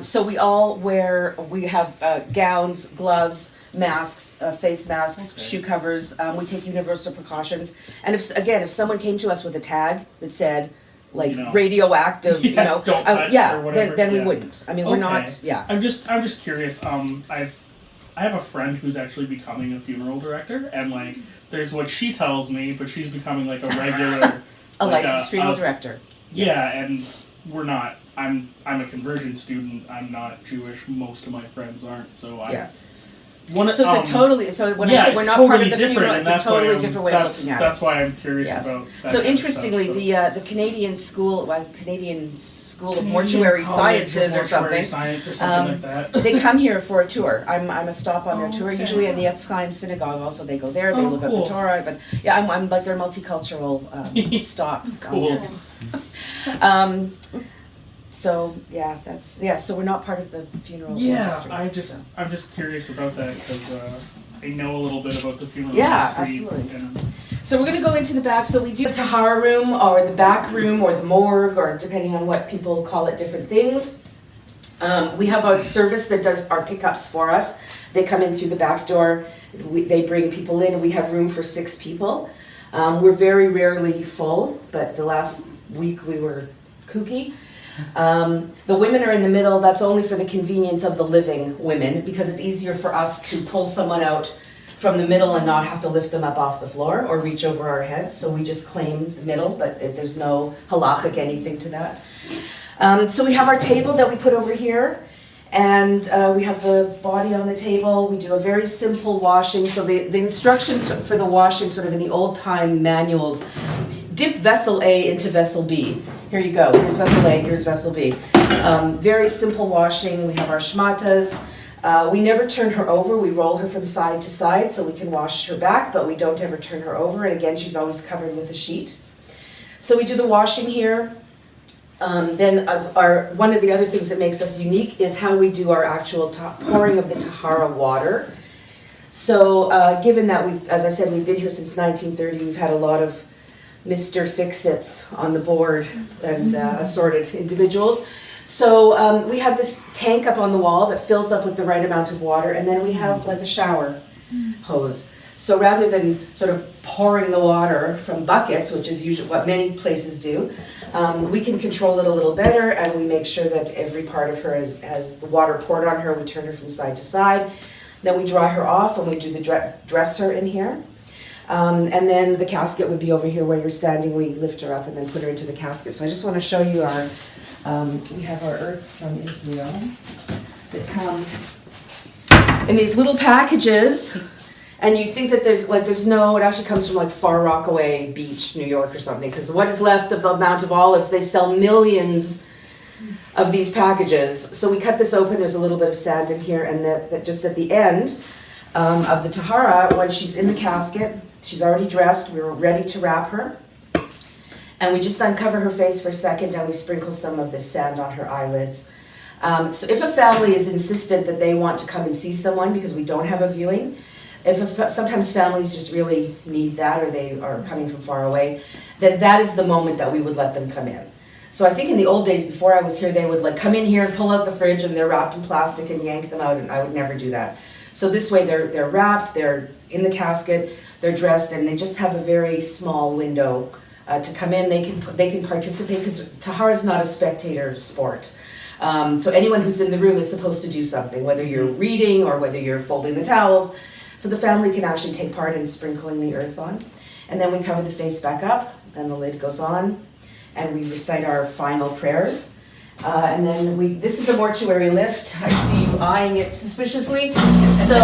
So we have gowns, gloves, masks, face masks, Okay. shoe covers. We take universal precautions. And if someone came to us with a tag that said like You know. radioactive, Yeah, don't touch or whatever, then we yeah. wouldn't. I mean, we're not. Okay. Yeah. I'm just curious. I have a friend who's actually becoming a funeral director, and like, there's what she tells me, but she's becoming like a regular, A like licensed funeral director. Yeah, Yes. and we're not. I'm a conversion student. I'm not Jewish. Most of my friends aren't. So I. Yeah. One, So it's a totally. So when I yeah, say we're it's not totally part of the different, funeral, and it's a that's why totally I'm- different way of that's, looking at it. That's why I'm curious Yes. about. That So kind of interestingly, stuff, the Canadian Canadian School of Canadian Mortuary College of Sciences or Mortuary something. Science or something like that. They come here for a tour. I'm a stop on their Oh, tour. okay. Usually in the Etzchaim synagogue. Also, they go there. They Oh, look cool. up the Torah. But yeah, I'm like their multicultural stop. on Cool. there. So yeah, So we're not part of the funeral industry. I'm just curious about that because I know a little bit about the funeral Yeah, industry. absolutely. And, So we're gonna go into the back. So we do the Tahara room or the back room or the morgue or depending on what people call it, different things. We have a service that does our pickups for us. They come in through the back door. They bring people in. We have room for 6 people. We're very rarely full, but the last week we were kooky. The women are in the middle. That's only for the convenience of the living women because it's easier for us to pull someone out from the middle and not have to lift them up off the floor or reach over our heads. So we just claim the middle, but there's no halachic anything to that. So we have our table that we put over here, and we have the body on the table. We do a very simple washing. So the instructions for the washing, sort of in the old time manuals, dip vessel A into vessel B. Here you go. Here's vessel A, here's vessel B. Very simple washing. We have our shmatas. We never turn her over. We roll her from side to side so we can wash her back, but we don't ever turn her over. And again, she's always covered with a sheet. So we do the washing here. Then one of the other things that makes us unique is how we do our actual pouring of the Tahara water. So given that as I said, we've been here since 1930, we've had a lot of Mr. Fix-Its on the board and assorted individuals. So we have this tank up on the wall that fills up with the right amount of water, and then we have like a shower hose. So rather than sort of pouring the water from buckets, which is usually what many places do, we can control it a little better, and we make sure that every part of her has the water poured on her. We turn her from side to side. Then we dry her off, and we do the dress her in here. And then the casket would be over here where you're standing. We lift her up and then put her into the casket. So I just want to show you we have our earth from Israel that comes in these little packages. And you think that it actually comes from like Far Rockaway Beach, New York or something, because what is left of the Mount of Olives, they sell millions of these packages. So we cut this open, there's a little bit of sand in here, and that just at the end of the Tahara, when she's in the casket, she's already dressed, we're ready to wrap her. And we just uncover her face for a second and we sprinkle some of this sand on her eyelids. So if a family is insistent that they want to come and see someone because we don't have a viewing, sometimes families just really need that or they are coming from far away, then that is the moment that we would let them come in. So I think in the old days before I was here, they would like come in here and pull out the fridge and they're wrapped in plastic and yank them out, and I would never do that. So this way they're wrapped, they're in the casket, they're dressed, and they just have a very small window to come in. They can participate because Tahara is not a spectator sport. So anyone who's in the room is supposed to do something, whether you're reading or whether you're folding the towels. So the family can actually take part in sprinkling the earth on. And then we cover the face back up, then the lid goes on, and we recite our final prayers. And then this is a mortuary lift. I see you eyeing it suspiciously. So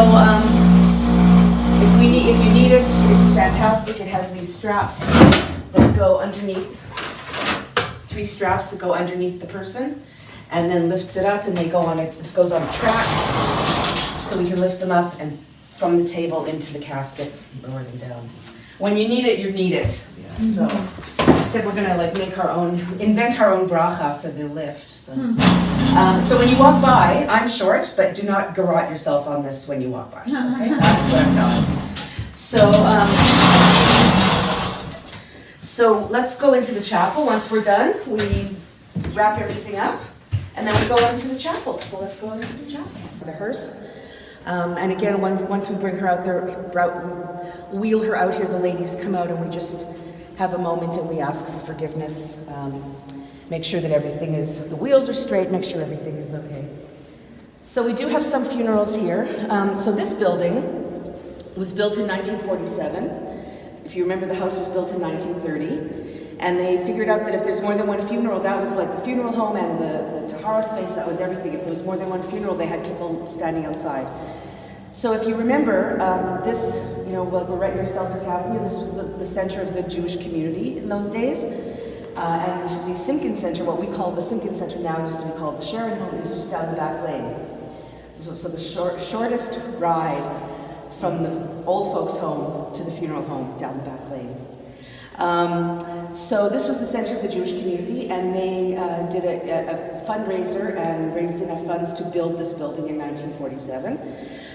if you need it, it's fantastic. It has these straps that go underneath, 3 straps that go underneath the person, and then lifts it up, and this goes on a track, so we can lift them up and from the table into the casket, lower them down. When you need it, you need it. Yeah. So I said we're gonna invent our own bracha for the lift. So, so when you walk by, I'm short, but do not garrote yourself on this when you walk by. Okay, that's what I'm telling you. So let's go into the chapel. Once we're done, we wrap everything up, and then we go out into the chapel. So let's go out into the chapel for the hearse. And again, once we bring her out there, wheel her out here, the ladies come out and we just have a moment and we ask for forgiveness. Make sure that everything is, the wheels are straight, make sure everything is okay. So we do have some funerals here. So this building was built in 1947. If you remember, the house was built in 1930. And they figured out that if there's more than one funeral, that was like the funeral home and the Tahara space, that was everything. If there was more than one funeral, they had people standing outside. So if you remember, this, you know, we're right near Selkirk Avenue, this was the center of the Jewish community in those days. And the Simkin Center, what we call the Simkin Center now, used to be called the Sharon Home, is just down the back lane. So the shortest ride from the old folks' home to the funeral home down the back lane. So this was the center of the Jewish community, and they did a fundraiser and raised enough funds to build this building in 1947.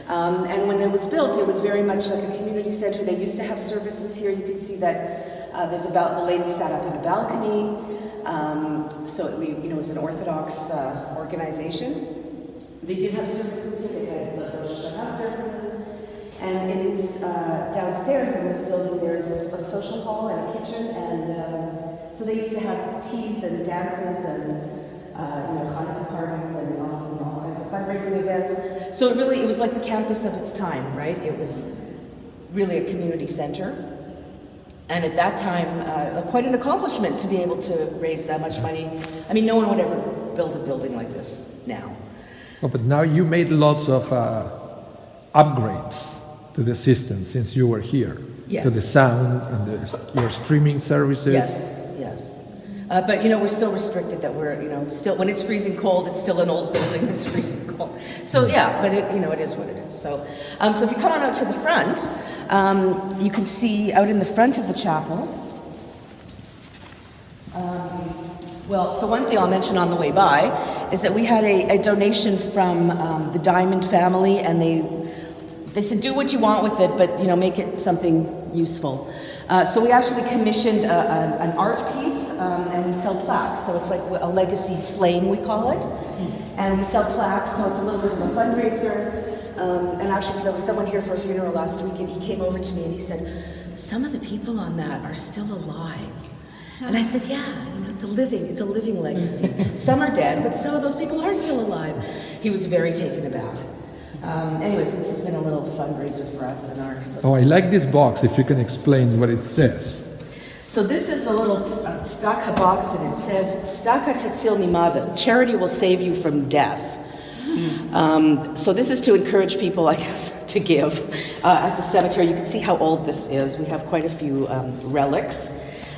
And when it was built, it was very much like a community center. They used to have services here. You can see that the ladies sat up in the balcony. So it was an Orthodox organization. They did have services here. They had the Rosh Hashanah services. And it is downstairs in this building, there is a social hall and a kitchen, and so they used to have teas and dances and Hanukkah parties and all kinds of fundraising events. So it was like the campus of its time, right? It was really a community center. And at that time, quite an accomplishment to be able to raise that much money. I mean, no one would ever build a building like this now. Oh, but now you made lots of upgrades to the system since you were here. Yes. To the sound and your streaming services. Yes. But we're still restricted that we're, still, when it's freezing cold, it's still an old building that's freezing cold. So yeah, but it is what it is. So, so if you come on out to the front, you can see out in the front of the chapel. So one thing I'll mention on the way by is that we had a donation from the Diamond family, and they said, do what you want with it, but make it something useful. So we actually commissioned an art piece, and we sell plaques. So it's like a legacy flame, we call it. And we sell plaques, so it's a little bit of a fundraiser. And actually, so there was someone here for a funeral last week, and he came over to me and he said, some of the people on that are still alive. And I said, yeah, it's a living legacy. Some are dead, but some of those people are still alive. He was very taken aback. Anyway, so this has been a little fundraiser for us in our... Oh, I like this box, if you can explain what it says. So this is a little tzedakah box, and it says, tzedakah tetzil mimavet, charity will save you from death. So this is to encourage people, I guess, to give. At the cemetery, you can see how old this is. We have quite a few relics.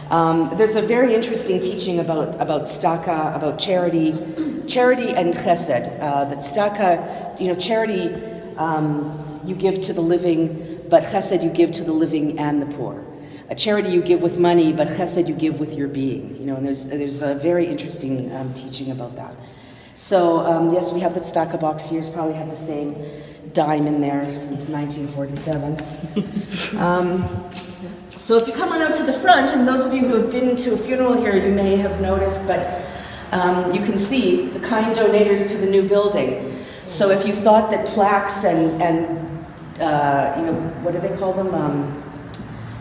There's a very interesting teaching about tzedakah, about charity and chesed. That tzedakah, charity you give to the living, but chesed you give to the living and the poor. A charity you give with money, but chesed you give with your being. And there's a very interesting teaching about that. So yes, we have the tzedakah box here. It's probably had the same dime in there since 1947. So if you come on out to the front, and those of you who have been to a funeral here, you may have noticed, but you can see the kind donators to the new building. So if you thought that plaques and what do they call them?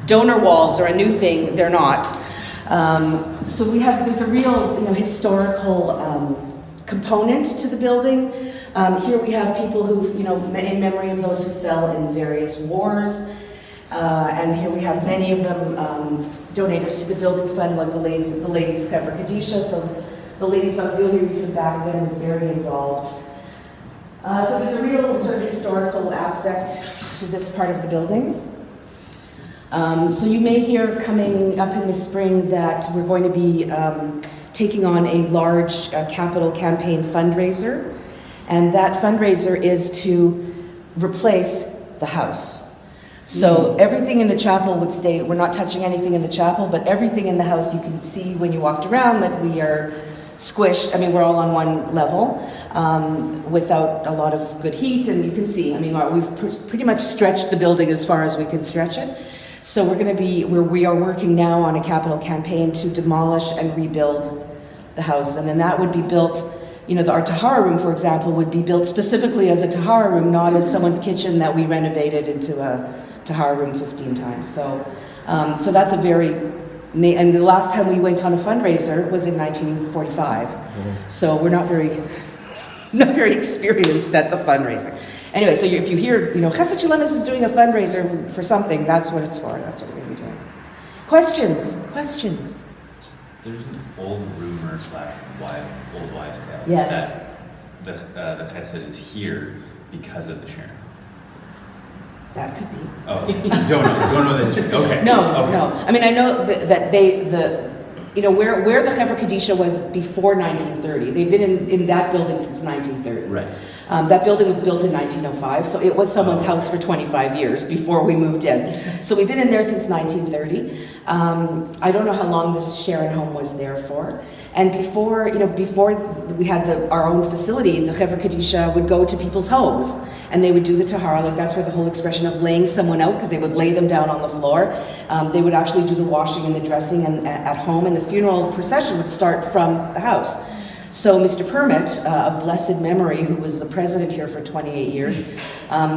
Donor walls are a new thing, they're not. So there's a real historical component to the building. Here we have people who, in memory of those who fell in various wars. And here we have many of them donators to the building fund, like the ladies' Chevra Kadisha. So the ladies' auxiliary from back then was very involved. So there's a real sort of historical aspect to this part of the building. So you may hear coming up in the spring that we're going to be taking on a large capital campaign fundraiser. And that fundraiser is to replace the house. So everything in the chapel would stay. We're not touching anything in the chapel, but everything in the house you can see when you walked around that we are squished. I mean, we're all on one level without a lot of good heat, and you can see, we've pretty much stretched the building as far as we can stretch it. So we are working now on a capital campaign to demolish and rebuild the house. And then that would be built, our Tahara room, for example, would be built specifically as a Tahara room, not as someone's kitchen that we renovated into a Tahara room 15 times. So that's and the last time we went on a fundraiser was in 1945. So we're not very experienced at the fundraising. Anyway, so if you hear, Chesed Shel Emes is doing a fundraiser for something, that's what it's for. That's what we're going to be doing. Questions? There's an old rumor / old wives' tale Yes. that the Chesed is here because of the Sharon. That could be. Oh, don't know the history. Okay. No. I mean, I know that where the Chevra Kadisha was before 1930. They've been in that building since 1930. Right. That building was built in 1905, so it was someone's house for 25 years before we moved in. So we've been in there since 1930. I don't know how long this Sharon home was there for. And before we had our own facility, the Chevra Kadisha would go to people's homes and they would do the Tahara. Like that's where the whole expression of laying someone out, because they would lay them down on the floor. They would actually do the washing and the dressing at home, and the funeral procession would start from the house. So Mr. Permit, of blessed memory, who was the president here for 28 years,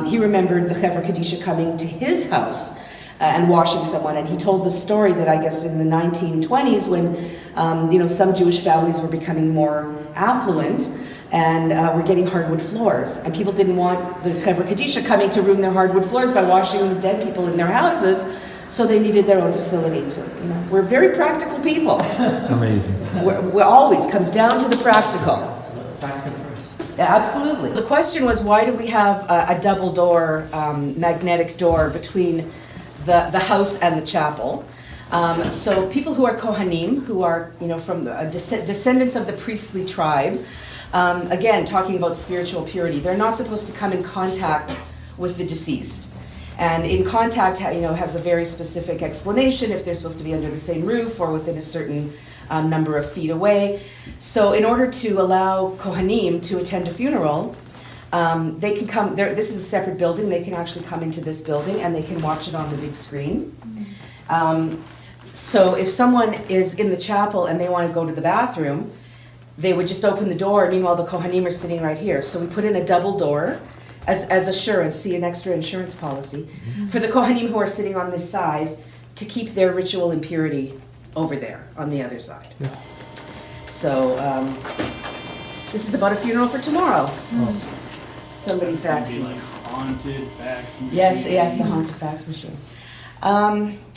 he remembered the Chevra Kadisha coming to his house and washing someone. And he told the story that I guess in the 1920s when, some Jewish families were becoming more affluent and were getting hardwood floors. And people didn't want the Chevra Kadisha coming to ruin their hardwood floors by washing the dead people in their houses. So they needed their own facility too. We're very practical people. Amazing. We're always comes down to the practical. Practical first. Yeah, absolutely. The question was, why do we have a double door, magnetic door between the house and the chapel? So people who are Kohanim, who are from descendants of the priestly tribe, again talking about spiritual purity, they're not supposed to come in contact with the deceased. And in contact, has a very specific explanation if they're supposed to be under the same roof or within a certain number of feet away. So in order to allow Kohanim to attend a funeral, they can come, this is a separate building, they can actually come into this building and they can watch it on the big screen. So if someone is in the chapel and they want to go to the bathroom, they would just open the door, meanwhile the Kohanim are sitting right here. So we put in a double door as assurance, see an extra insurance policy, for the Kohanim who are sitting on this side to keep their ritual impurity over there on the other side. Yeah. So this is about a funeral for tomorrow. Somebody It's gonna be faxing. like haunted fax machine. Yes, the haunted fax machine.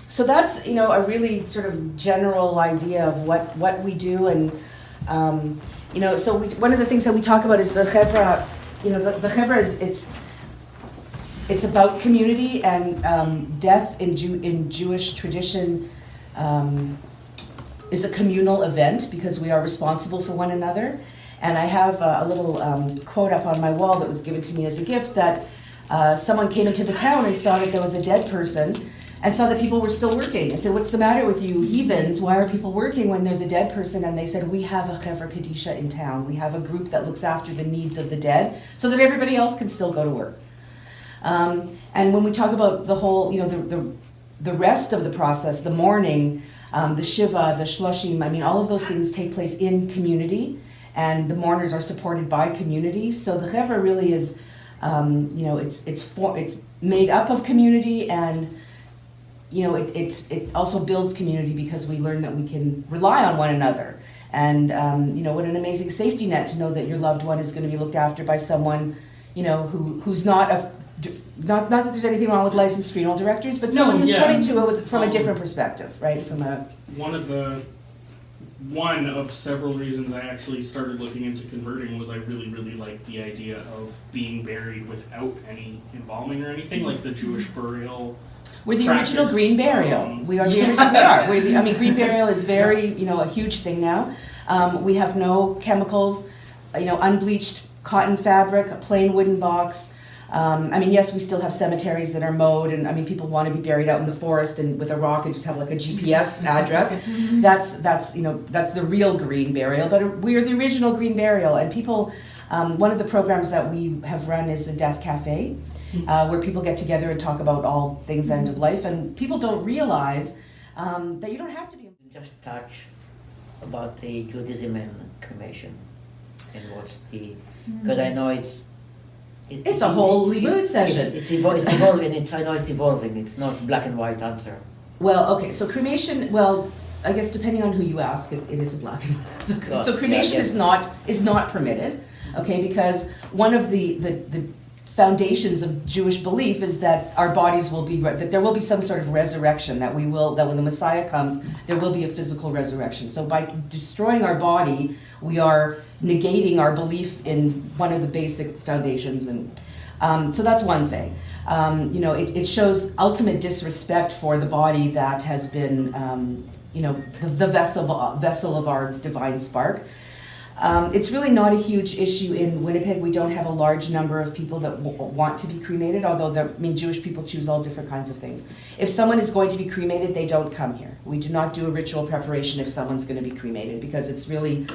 So that's a really sort of general idea of what we do, and so one of the things that we talk about is the Chevra. The Chevra is it's about community, and death in Jewish tradition is a communal event because we are responsible for one another. And I have a little quote up on my wall that was given to me as a gift that someone came into the town and saw that there was a dead person and saw that people were still working and said, "What's the matter with you heathens? Why are people working when there's a dead person?" And they said, "We have a Chevra Kadisha in town. We have a group that looks after the needs of the dead so that everybody else can still go to work." And when we talk about the whole, the rest of the process, the mourning, the Shiva, the Shloshim, all of those things take place in community, and the mourners are supported by community. So the Chevra really is, it's made up of community, and it also builds community because we learn that we can rely on one another. And, what an amazing safety net to know that your loved one is going to be looked after by someone, who's not not that there's anything wrong with licensed funeral directors, but someone who's coming to it from a different perspective, right? One of several reasons I actually started looking into converting was I really, really liked the idea of being buried without any embalming or anything, like the Jewish burial. We're the original green burial. We are the original. Green burial is very, a huge thing now. We have no chemicals, unbleached cotton fabric, a plain wooden box. Yes, we still have cemeteries that are mowed, and people want to be buried out in the forest and with a rock and just have like a GPS address. That's the real green burial, but we are the original green burial. And people, one of the programs that we have run is a death cafe. where people get together and talk about all things end of life, and people don't realize that you don't have to be. Just touch about the Judaism and cremation and what's the, because I know It's a whole Limud session. It's evolving. I know it's evolving. It's not black and white answer. Well, okay, so cremation, well, I guess depending on who you ask, it is a black and white answer. So cremation is not permitted, okay, because one of the foundations of Jewish belief is that our bodies will be, that there will be some sort of resurrection, that when the Messiah comes, there will be a physical resurrection. So by destroying our body, we are negating our belief in one of the basic foundations, and so that's one thing. It shows ultimate disrespect for the body that has been, the vessel of our divine spark. It's really not a huge issue in Winnipeg. We don't have a large number of people that want to be cremated, although Jewish people choose all different kinds of things. If someone is going to be cremated, they don't come here. We do not do a ritual preparation if someone's going to be cremated, because it's really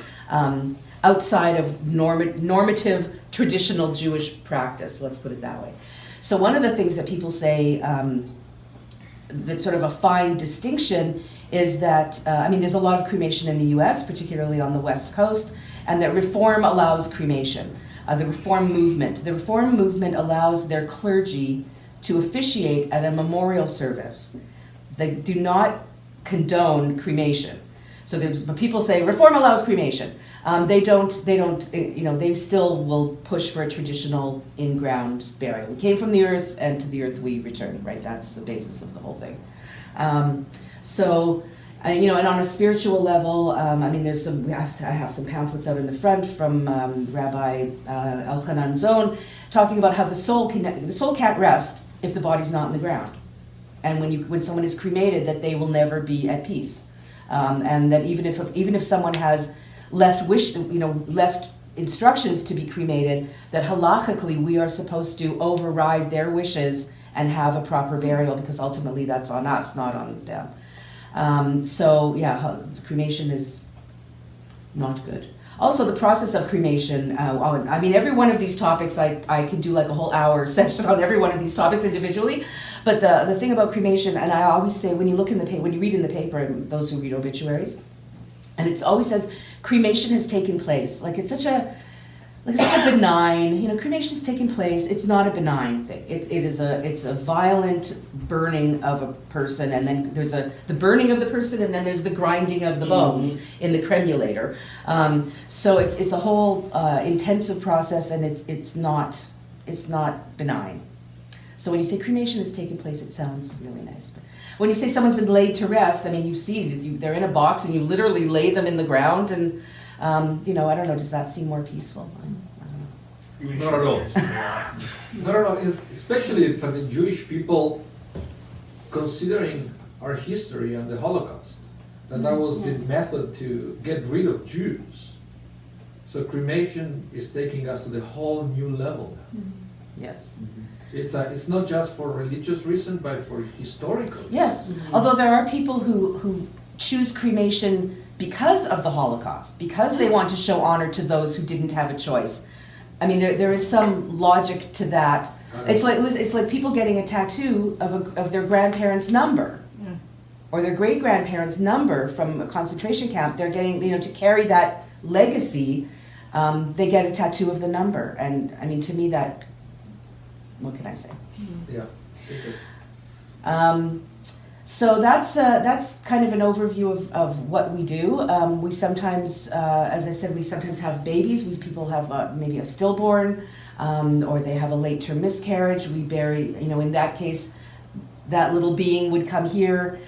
outside of normative, traditional Jewish practice, let's put it that way. So one of the things that people say that's sort of a fine distinction is that, there's a lot of cremation in the US, particularly on the West Coast, and that Reform allows cremation. The Reform movement allows their clergy to officiate at a memorial service. They do not condone cremation. So but people say Reform allows cremation. They still will push for a traditional in-ground burial. We came from the earth, and to the earth we return, right? That's the basis of the whole thing. And on a spiritual level, I have some pamphlets out in the front from Rabbi Elchanan Zon, talking about how the soul can't rest if the body's not in the ground, and when someone is cremated, that they will never be at peace, and that even if someone has left instructions to be cremated, that halachically we are supposed to override their wishes and have a proper burial, because ultimately that's on us, not on them. Cremation is not good. Also, the process of cremation, every one of these topics, I can do like a whole hour session on every one of these topics individually, but the thing about cremation, and I always say, when you read in the paper, and those who read obituaries, and it always says, cremation has taken place. Like it's such a benign, cremation's taken place. It's not a benign thing. It's a violent burning of a person, and then there's the burning of the person, and then there's the grinding of the bones in the cremulator. So it's a whole intensive process, and it's not benign. So when you say cremation has taken place, it sounds really nice. But when you say someone's been laid to rest, you see they're in a box, and you literally lay them in the ground, and I don't know, does that seem more peaceful? I don't know. Not at all. Not at all, especially for the Jewish people, considering our history and the Holocaust, that was the method to get rid of Jews. So cremation is taking us to the whole new level now. Yes. It's not just for religious reasons, but for historical. Yes, although there are people who choose cremation because of the Holocaust, because they want to show honor to those who didn't have a choice. There is some logic to that. It's like people getting a tattoo of their grandparents' number, or their great-grandparents' number from a concentration camp. They're getting, to carry that legacy, they get a tattoo of the number. And to me that, what can I say? Yeah. So that's kind of an overview of what we do. We sometimes, as I said, have babies. People have maybe a stillborn, or they have a late-term miscarriage. We bury, in that case, that little being would come here.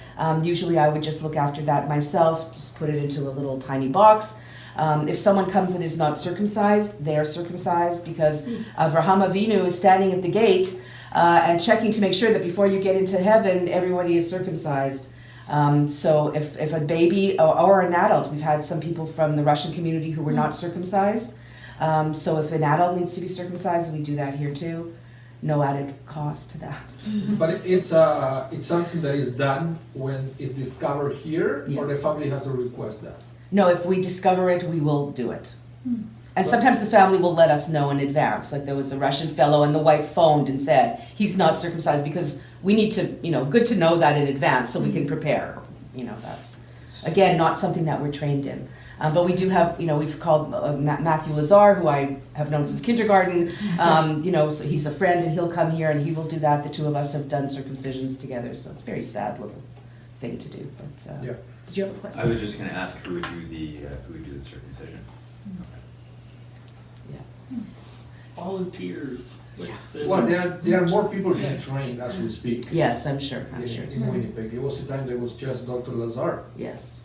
Usually I would just look after that myself, just put it into a little tiny box. If someone comes that is not circumcised, they are circumcised, because Avraham Avinu is standing at the gate and checking to make sure that before you get into heaven, everybody is circumcised. So if a baby or an adult, we've had some people from the Russian community who were not circumcised. So if an adult needs to be circumcised, we do that here too. No added cost to that. But it's something that is done when it's discovered here, or the family has to request that? No, if we discover it, we will do it. And sometimes the family will let us know in advance. Like there was a Russian fellow and the wife phoned and said, he's not circumcised because we need to, good to know that in advance so we can prepare. That's, again, not something that we're trained in. But we do have, we've called Matthew Lazar, who I have known since kindergarten. So he's a friend and he'll come here and he will do that. The two of us have done circumcisions together. So it's a very sad little thing to do. But Yeah. Did you have a question? I was just gonna ask who would do the circumcision? Yeah. Volunteers. Like Well, scissors. there are more people being trained as we speak. Yes, I'm sure. I'm sure. In Winnipeg. It was a time there was just Dr. Lazar. Yes.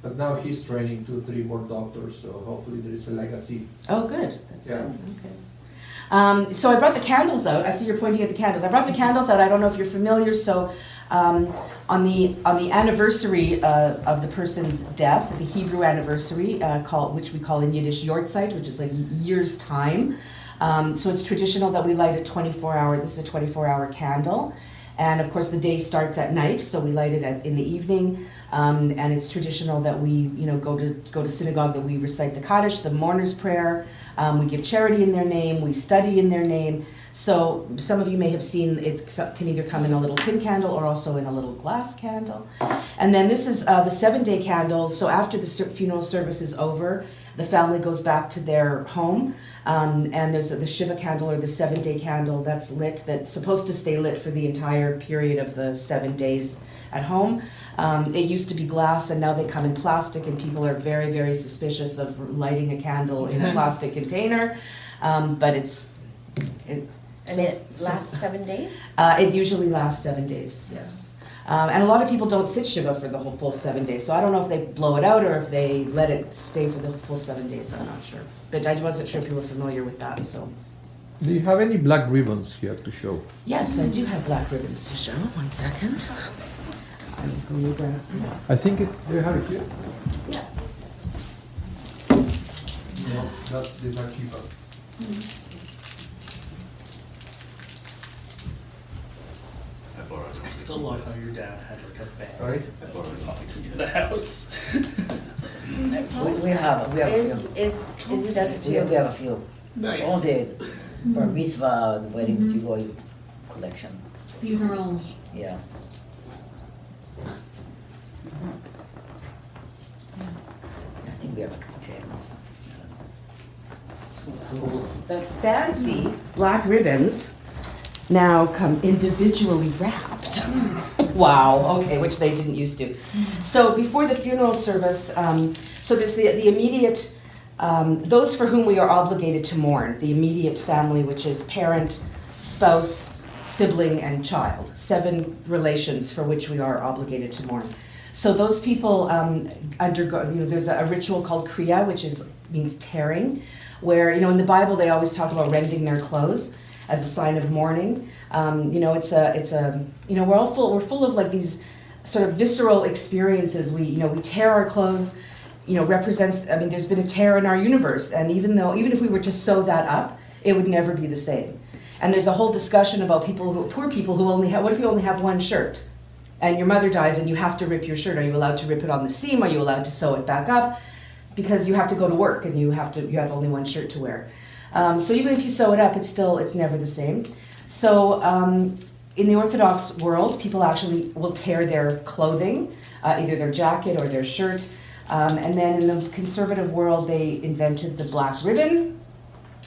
But now he's training 2-3 more doctors, so hopefully there is a legacy. Oh, good. That's Yeah. good. Okay. So I brought the candles out. I see you're pointing at the candles. I brought the candles out. I don't know if you're familiar. So on the anniversary of the person's death, the Hebrew anniversary, which we call in Yiddish Yortzeit, which is like year's time. So it's traditional that we light a 24-hour. This is a 24-hour candle. And of course, the day starts at night, so we light it in the evening. And it's traditional that we, go to synagogue, that we recite the Kaddish, the mourner's prayer. We give charity in their name. We study in their name. So some of you may have seen it can either come in a little tin candle or also in a little glass candle. And then this is the 7-day candle. So after the funeral service is over, the family goes back to their home. And there's the Shiva candle, or the 7-day candle that's lit, that's supposed to stay lit for the entire period of the 7 days at home. It used to be glass, and now they come in plastic, and people are very, very suspicious of lighting a candle in a plastic container. But And it lasts 7 days? it usually lasts 7 days, yes. And a lot of people don't sit Shiva for the whole full 7 days, so I don't know if they blow it out or if they let it stay for the full 7 days, I'm not sure. But I wasn't sure if you were familiar with that, so. Do you have any black ribbons here to show? Yes, I do have black ribbons to show. 1 second. I'm going to grab some. I think do you have it here? Yeah. No, these are cheaper. I still love how your dad had like a bag. Sorry? In the house. We have a few. Is it does it We too? have a few. Nice. All the bar mitzvah, the wedding, you go collection. Funerals. Yeah. I think we have like 10 or something. The fancy black ribbons now come individually wrapped. Wow, okay, which they didn't used to. So before the funeral service, so there's the immediate, those for whom we are obligated to mourn, the immediate family, which is parent, spouse, sibling, and child. 7 relations for which we are obligated to mourn. So those people undergo, there's a ritual called Kriya, which means tearing, where, in the Bible they always talk about rending their clothes as a sign of mourning. We're full of like these sort of visceral experiences. We tear our clothes, represents, there's been a tear in our universe, and even if we were to sew that up, it would never be the same. And there's a whole discussion about poor people who only have, what if you only have one shirt? And your mother dies and you have to rip your shirt. Are you allowed to rip it on the seam? Are you allowed to sew it back up? Because you have to go to work and you have only one shirt to wear. So even if you sew it up, it's never the same. So in the Orthodox world, people actually will tear their clothing, either their jacket or their shirt. And then in the conservative world, they invented the black ribbon,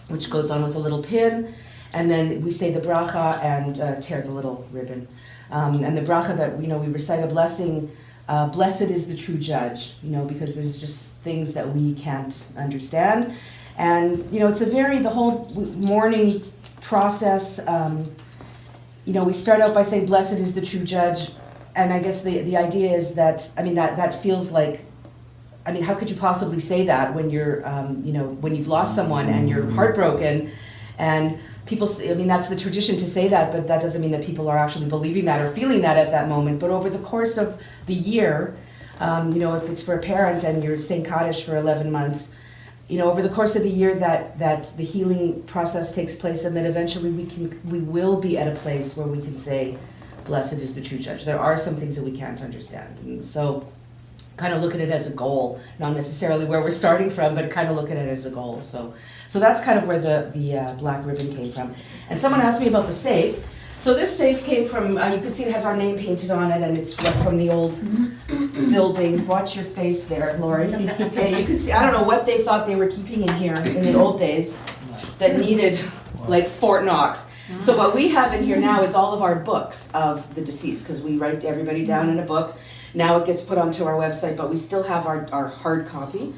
which goes on with a little pin. And then we say the bracha and tear the little ribbon. And the bracha that we recite a blessing. Blessed is the true judge, because there's just things that we can't understand. And, it's the whole mourning process, we start out by saying, blessed is the true judge. And I guess the idea is that, that feels like, how could you possibly say that when you're, when you've lost someone and you're heartbroken, and people, that's the tradition to say that, but that doesn't mean that people are actually believing that or feeling that at that moment. But over the course of the year, if it's for a parent and you're saying Kaddish for 11 months, over the course of the year that the healing process takes place, and that eventually we will be at a place where we can say, blessed is the true judge. There are some things that we can't understand. And so kind of look at it as a goal, not necessarily where we're starting from, but kind of look at it as a goal. So that's kind of where the black ribbon came from. And someone asked me about the safe. So this safe came from, you can see it has our name painted on it, and it's from the old building. Watch your face there, Lori. Okay, you can see, I don't know what they thought they were keeping in here in the old days that needed like Fort Knox. So what we have in here now is all of our books of the deceased, because we write everybody down in a book. Now it gets put onto our website, but we still have our hard copy.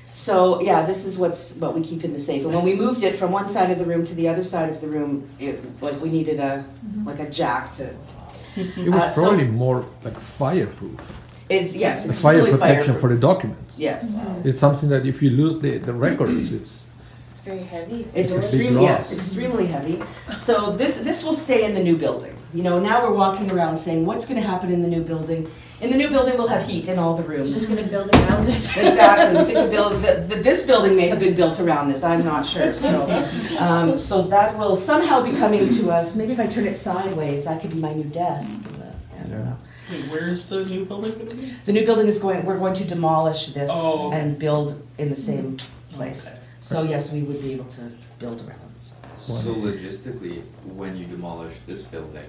So yeah, this is what we keep in the safe. And when we moved it from one side of the room to the other side of the room, we needed a jack to. It was so- probably more like fireproof. Yes, A it's fire really protection fireproof. for the documents. Yes, It's something that if you lose the records, It's very heavy. it's a big extremely loss. extremely heavy. So this will stay in the new building. You know, now we're walking around saying, what's going to happen in the new building? In the new building, we'll have heat in all the You're rooms. just gonna build around this. Exactly. We think this building may have been built around this. I'm not sure. So that will somehow be coming to us. Maybe if I turn it sideways, that could be my new desk. I don't know. Wait, where is the new building going to be? The new building is we're going to demolish this Oh, okay. and build in the same place. Okay. So yes, we would be able to build around it. So logistically, when you demolish this building,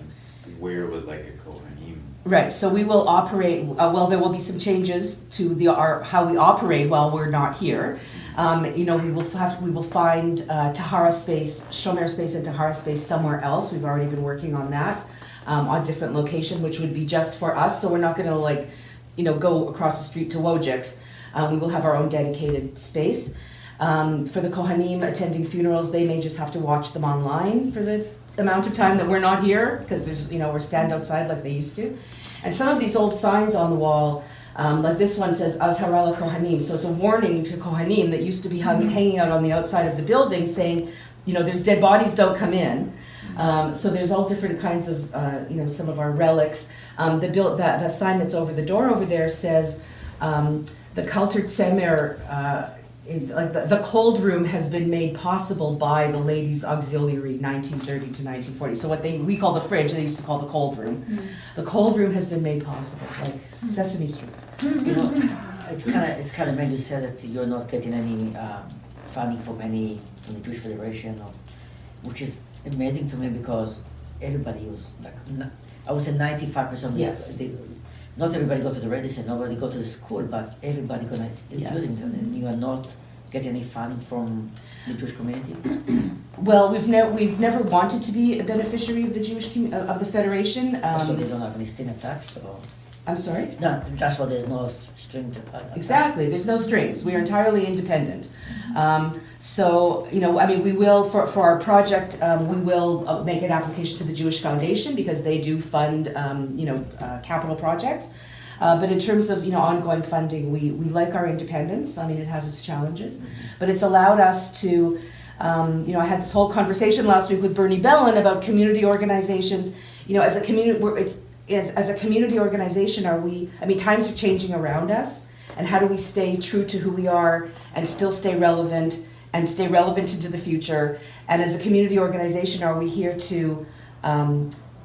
where would like a Kohanim? Right, so we will operate, well, there will be some changes to how we operate while we're not here. You know, we will find Tahara space, Shomer space and Tahara space somewhere else. We've already been working on that, on different location, which would be just for us. So we're not gonna go across the street to Wojcik's. We will have our own dedicated space. For the Kohanim attending funerals, they may just have to watch them online for the amount of time that we're not here, because we're stand outside like they used to. And some of these old signs on the wall, like this one says Azharala Kohanim, so it's a warning to Kohanim that used to be hanging out on the outside of the building saying, there's dead bodies, don't come in. So there's all different kinds of, some of our relics. That sign that's over the door over there says, the Kalter Tzemer, the cold room has been made possible by the ladies' auxiliary 1930 to 1940. So what we call the fridge, they used to call the cold room. The cold room has been made possible, like Sesame Street. It's kind of made you say that you're not getting any funding from the Jewish Federation, which is amazing to me because everybody was like, I would say 95% of Yes. not everybody go to the radio center, nobody go to the school, but everybody go to the Yes. building, and you are not getting any funding from the Jewish community. Well, we've never wanted to be a beneficiary of the of the Federation. So they don't have any string attached, or I'm sorry? no, just so there's no string attached. Exactly, there's no strings. We are entirely independent. We will, for our project, we will make an application to the Jewish Foundation because they do fund, capital projects. But in terms of, ongoing funding, we like our independence. I mean, it has its challenges, but it's allowed us to, I had this whole conversation last week with Bernie Bellin about community organizations. As a community, as a community organization, times are changing around us, and how do we stay true to who we are and still stay relevant into the future? And as a community organization, are we here to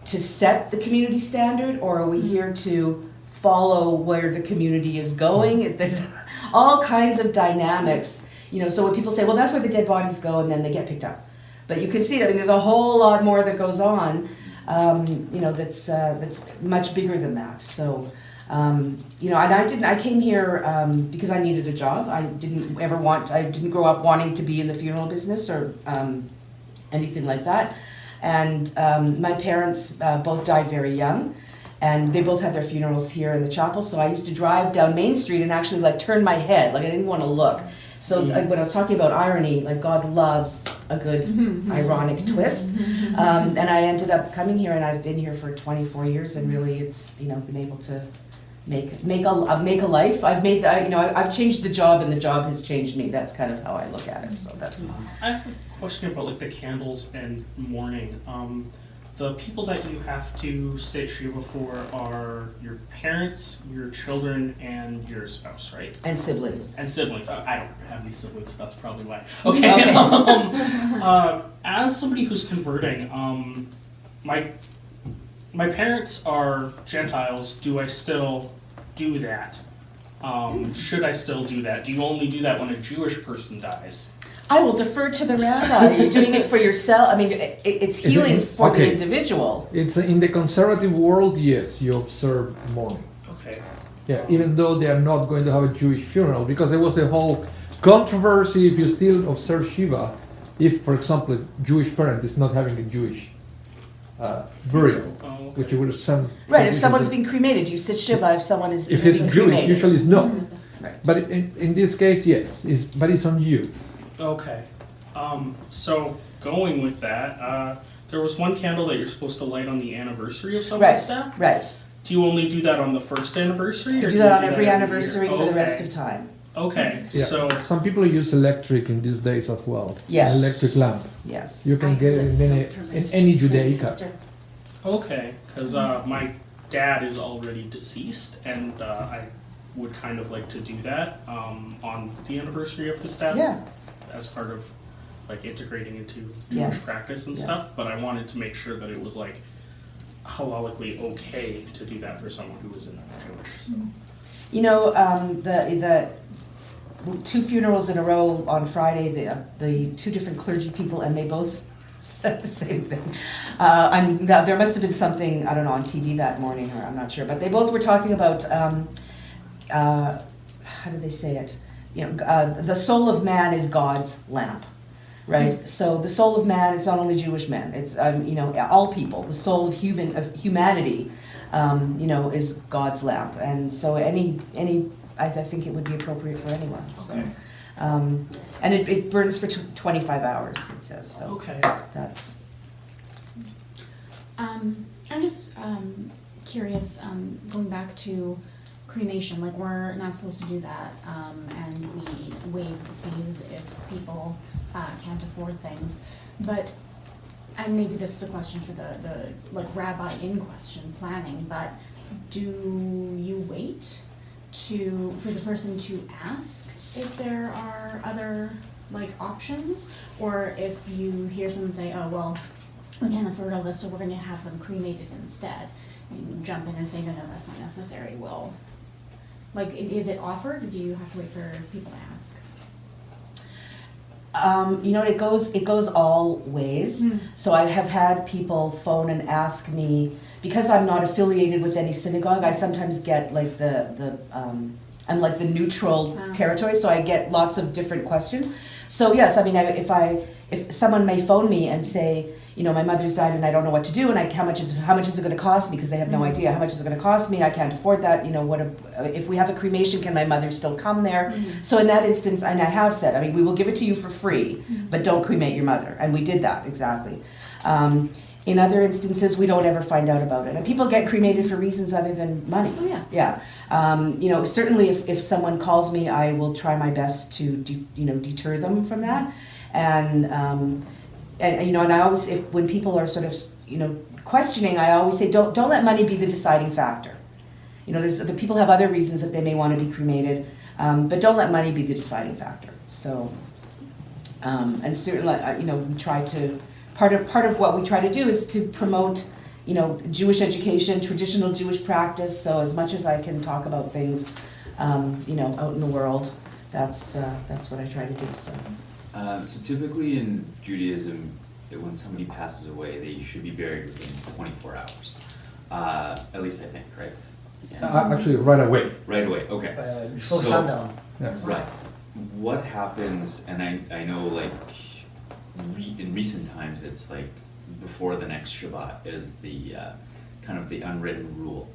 set the community standard, or are we here to follow where the community is going? There's all kinds of dynamics, so when people say, well, that's where the dead bodies go, and then they get picked up. But you can see, there's a whole lot more that goes on, that's much bigger than that. So, and I came here because I needed a job. I didn't grow up wanting to be in the funeral business or anything like that. And my parents both died very young, and they both had their funerals here in the chapel. So I used to drive down Main Street and actually turn my head, I didn't want to look. So when I was talking about irony, God loves a good ironic twist. And I ended up coming here, and I've been here for 24 years, and really it's, been able to make a life. I've changed the job, and the job has changed me. That's kind of how I look at it. So that's. I have a question about the candles and mourning. The people that you have to say Shiva for are your parents, your children, and your spouse, right? And siblings. And siblings. I don't have any siblings, so that's probably why. Okay. As somebody who's converting, my parents are Gentiles. Do I still do that, should I still do that? Do you only do that when a Jewish person dies? I will defer to the rabbi. You're doing it for yourself. I mean, it's healing for the okay. individual. It's in the conservative world, yes, you observe mourning. Okay. Yeah, even though they are not going to have a Jewish funeral, because there was a whole controversy if you still observe Shiva, if, for example, a Jewish parent is not having a Jewish burial, Oh, okay. which you would send. Right, if someone's being cremated, you sit Shiva if someone is If being it's Jewish, cremated. usually it's no. Right. But in this case, yes, but it's on you. Okay. So going with that, there was one candle that you're supposed to light on the anniversary of someone's death. Right. Do you only do that on the first anniversary? I Or do that on you every year? anniversary for the rest Okay. of time. Okay, Yeah. so Some people use electric in these days as well. Yes. Electric lamp. Yes. You can get it in any Judaica. okay, because my dad is already deceased, and I would kind of like to do that on the anniversary of his death. Yeah. As part of like integrating into Jewish Yes. practice and Yes. stuff. But I wanted to make sure that it was like halallically okay to do that for someone who isn't Jewish. So. You know, the two funerals in a row on Friday, the two different clergy people, and they both said the same thing. Now, there must have been something, I don't know, on TV that morning, or I'm not sure, but they both were talking about, how did they say it? You know, the soul of man is God's lamp, right? So the soul of man is not only Jewish men; it's you know, all people. The soul of humanity, you know, is God's lamp, and so I think it would be appropriate for anyone. So, Okay. and it burns for 25 hours. It says so. Okay. That's I'm just curious, going back to cremation, like we're not supposed to do that, and we waive the fees if people can't afford things. But, and maybe this is a question for the like rabbi in question, planning, but do you wait for the person to ask if there are other like options? Or if you hear someone say, oh, well, we can't afford all this, so we're gonna have them cremated instead, and you jump in and say, no, that's not necessary, well, like, is it offered, or do you have to wait for people to ask? you know, it goes all ways. So I have had people phone and ask me, because I'm not affiliated with any synagogue, I sometimes get like I'm like the neutral territory, so I get lots of different questions. So yes, I mean, if someone may phone me and say, you know, my mother's died and I don't know what to do, and how much is it going to cost me, because they have no idea how much is it going to cost me. I can't afford that. You know, if we have a cremation, can my mother still come there? So in that instance, and I have said, I mean, we will give it to you for free, but don't cremate your mother, and we did that exactly. In other instances, we don't ever find out about it, and people get cremated for reasons other than money. Oh, yeah. Yeah. You know, certainly if someone calls me, I will try my best to deter them from that, and you know, and I always, when people are sort of, you know, questioning, I always say, don't let money be the deciding factor. You know, the people have other reasons that they may want to be cremated, but don't let money be the deciding factor. So, and certainly, you know, we try to, part of what we try to do is to promote, you know, Jewish education, traditional Jewish practice. So as much as I can talk about things, you know, out in the world, that's what I try to do. So. So typically in Judaism, when somebody passes away, they should be buried within 24 hours. At least I think, right? Actually, right away. Right away, okay. Before So- sundown. Yeah. Right. What happens, and I know like in recent times, it's like before the next Shabbat is the kind of the unwritten rule.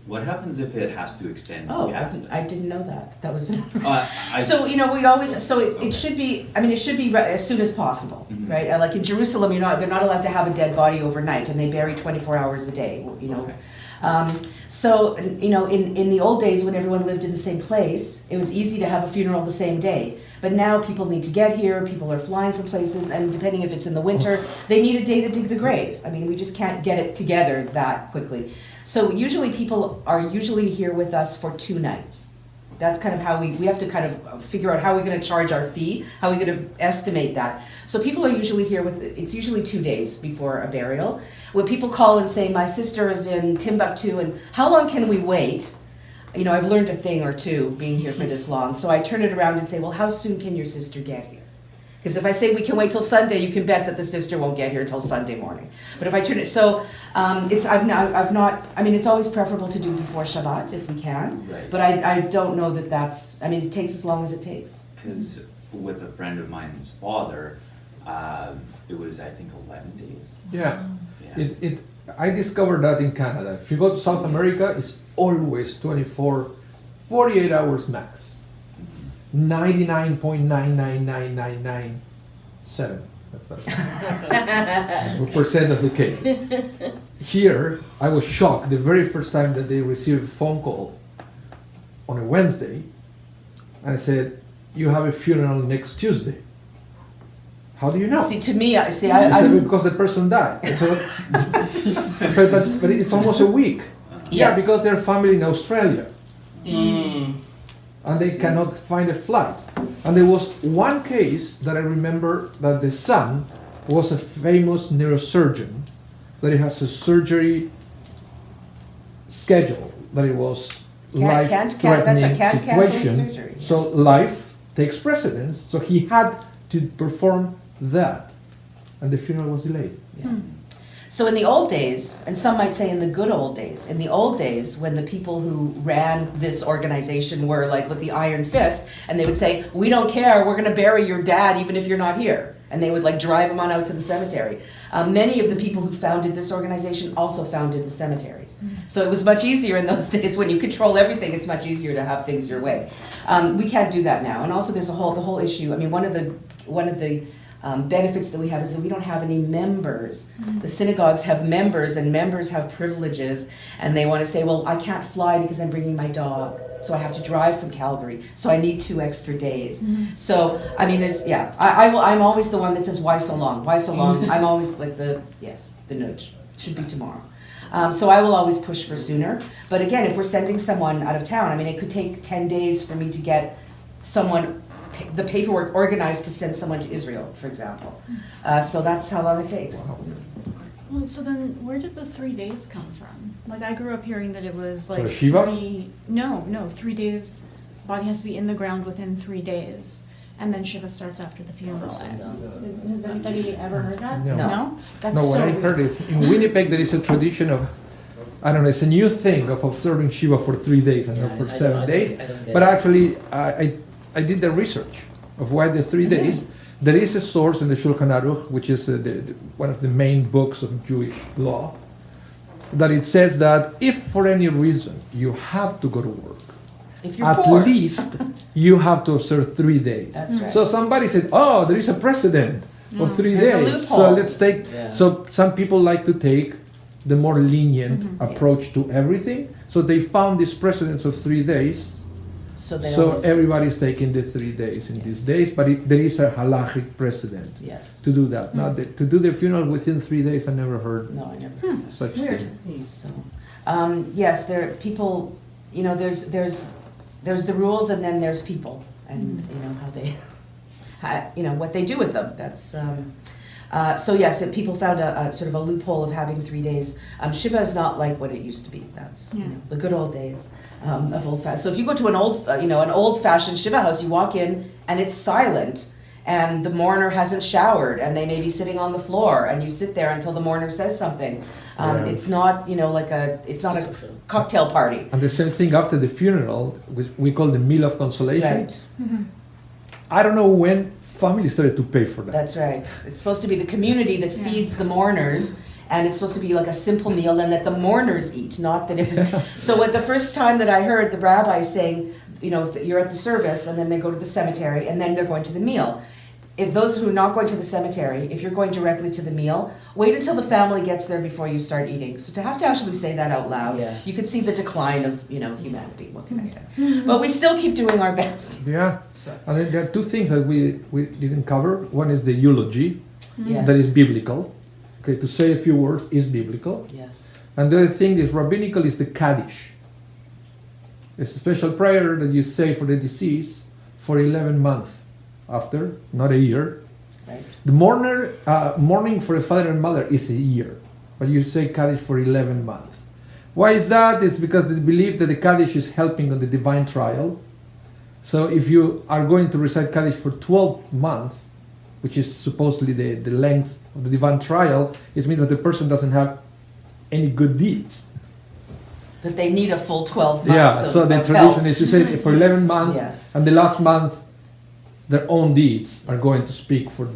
What happens if it has to extend Oh, past I that? didn't know that. That was. I- So, you know, we always, so Okay. it should be, I mean, it should be as soon as possible, Mhm. right? Like in Jerusalem, they're not allowed to have a dead body overnight, and they bury 24 hours a day, you know. Okay. So, you know, in the old days when everyone lived in the same place, it was easy to have a funeral the same day. But now people need to get here, people are flying from places, and depending if it's in the winter, they need a day to dig the grave. I mean, we just can't get it together that quickly. So usually people are usually here with us for 2 nights. That's kind of how we have to kind of figure out how we're going to charge our fee, how we're going to estimate that. So people are usually here it's usually 2 days before a burial. When people call and say, my sister is in Timbuktu, and how long can we wait? I've learned a thing or two being here for this long. So I turn it around and say, well, how soon can your sister get here? Because if I say we can wait till Sunday, you can bet that the sister won't get here until Sunday morning. But if I turn it, so it's always preferable to do before Shabbat if we can. Right. But I don't know that that's, it takes as long as it takes. Because with a friend of mine's father, it was, I think, 11 days. Yeah. Yeah. I discovered that in Canada. If you go to South America, it's always 48 hours max. 99.999997. That's percent of the cases. Here, I was shocked the very first time that they received a phone call on a Wednesday, and I said, "You have a funeral next Tuesday." How do you know? See, to me, I said, because the person died. So, but it's almost a week. Yeah, Yes. because they're family in Australia. Mm. And they cannot find a flight. And there was one case that I remember that the son was a famous neurosurgeon, that he has a surgery schedule, that it was life-threatening can't cancel situation. surgery. So life takes precedence, so he had to perform that. And the funeral was delayed. Yeah. So in the old days, and some might say in the good old days, in the old days when the people who ran this organization were like with the iron fist, and they would say, we don't care, we're going to bury your dad even if you're not here. And they would like drive him on out to the cemetery. Many of the people who founded this organization also founded the cemeteries. So it was much easier in those days when you control everything, it's much easier to have things your way. We can't do that now. And also there's the whole issue, one of the benefits that we have is that we don't have any members. The synagogues have members, and members have privileges, and they want to say, well, I can't fly because I'm bringing my dog, so I have to drive from Calgary, so I need 2 extra days. So, I'm always the one that says, why so long? Why so long? I'm always like the nudge. It should be tomorrow. So I will always push for sooner. But again, if we're sending someone out of town, it could take 10 days for me to get the paperwork organized to send someone to Israel, for example. So that's how long it takes. Wow. Well, so then where did the 3 days come from? Like, I grew up hearing that it was like For Shiva? 3 days, body has to be in the ground within 3 days, and then Shiva starts after the funeral ends. Has anybody ever heard that? No. No? That's No, what so I weird. heard is in Winnipeg there is a tradition of, I don't know, it's a new thing of observing Shiva for 3 days and not for 7 days. But actually, I did the research of why the 3 days. There is a source in the Shulchan Aruch, which is one of the main books of Jewish law, that it says that if for any reason you have to go to work, If you're at poor. least you have to observe 3 days. That's right. So somebody said, oh, there is a precedent of 3 There's a days. So loophole. let's take, Yeah. so some people like to take the more lenient approach Yes. to everything. So they found this precedence of 3 days. So they So always, everybody's taking the 3 days in these days, but there is a halachic precedent yes. to do that. Now, to do the funeral within 3 days, I never heard No, I never. such Weird. thing. So, yes, there are people, there's the rules and then there's people and, how they, what they do with them. That's, so yes, if people found a sort of a loophole of having 3 days. Shiva is not like what it used to be. That's, the good old days of old-fashioned. So if you go to an old-fashioned Shiva house, you walk in and it's silent. And the mourner hasn't showered, and they may be sitting on the floor, and you sit there until the mourner says something. Yeah. It's not, it's not a cocktail party. And the same thing after the funeral, which we call the meal of consolation. Right. I don't know when families started to pay for that. That's right. It's supposed to be the community that feeds the mourners, and it's supposed to be like a simple meal, and that the mourners eat, not that if. So, the first time that I heard the rabbi saying, you're at the service, and then they go to the cemetery, and then they're going to the meal. If those who are not going to the cemetery, if you're going directly to the meal, wait until the family gets there before you start eating. So to have to actually say that out loud, you could see the decline of, humanity. What can I say? But we still keep doing our best. Yeah. And then there are 2 things that we didn't cover. One is the eulogy, Yes. that is biblical. Okay, to say a few words is biblical. Yes. And the other thing is rabbinical is the Kaddish. It's a special prayer that you say for the deceased for 11 months after, not a year. Right. The mourning for a father and mother is a year, but you say Kaddish for 11 months. Why is that? It's because they believe that the Kaddish is helping on the divine trial. So if you are going to recite Kaddish for 12 months, which is supposedly the length of the divine trial, it means that the person doesn't have any good deeds. That they need a full 12 months Yeah, of, so the of tradition help. is to say for 11 months, Yes. and the last month, their own deeds are going to speak for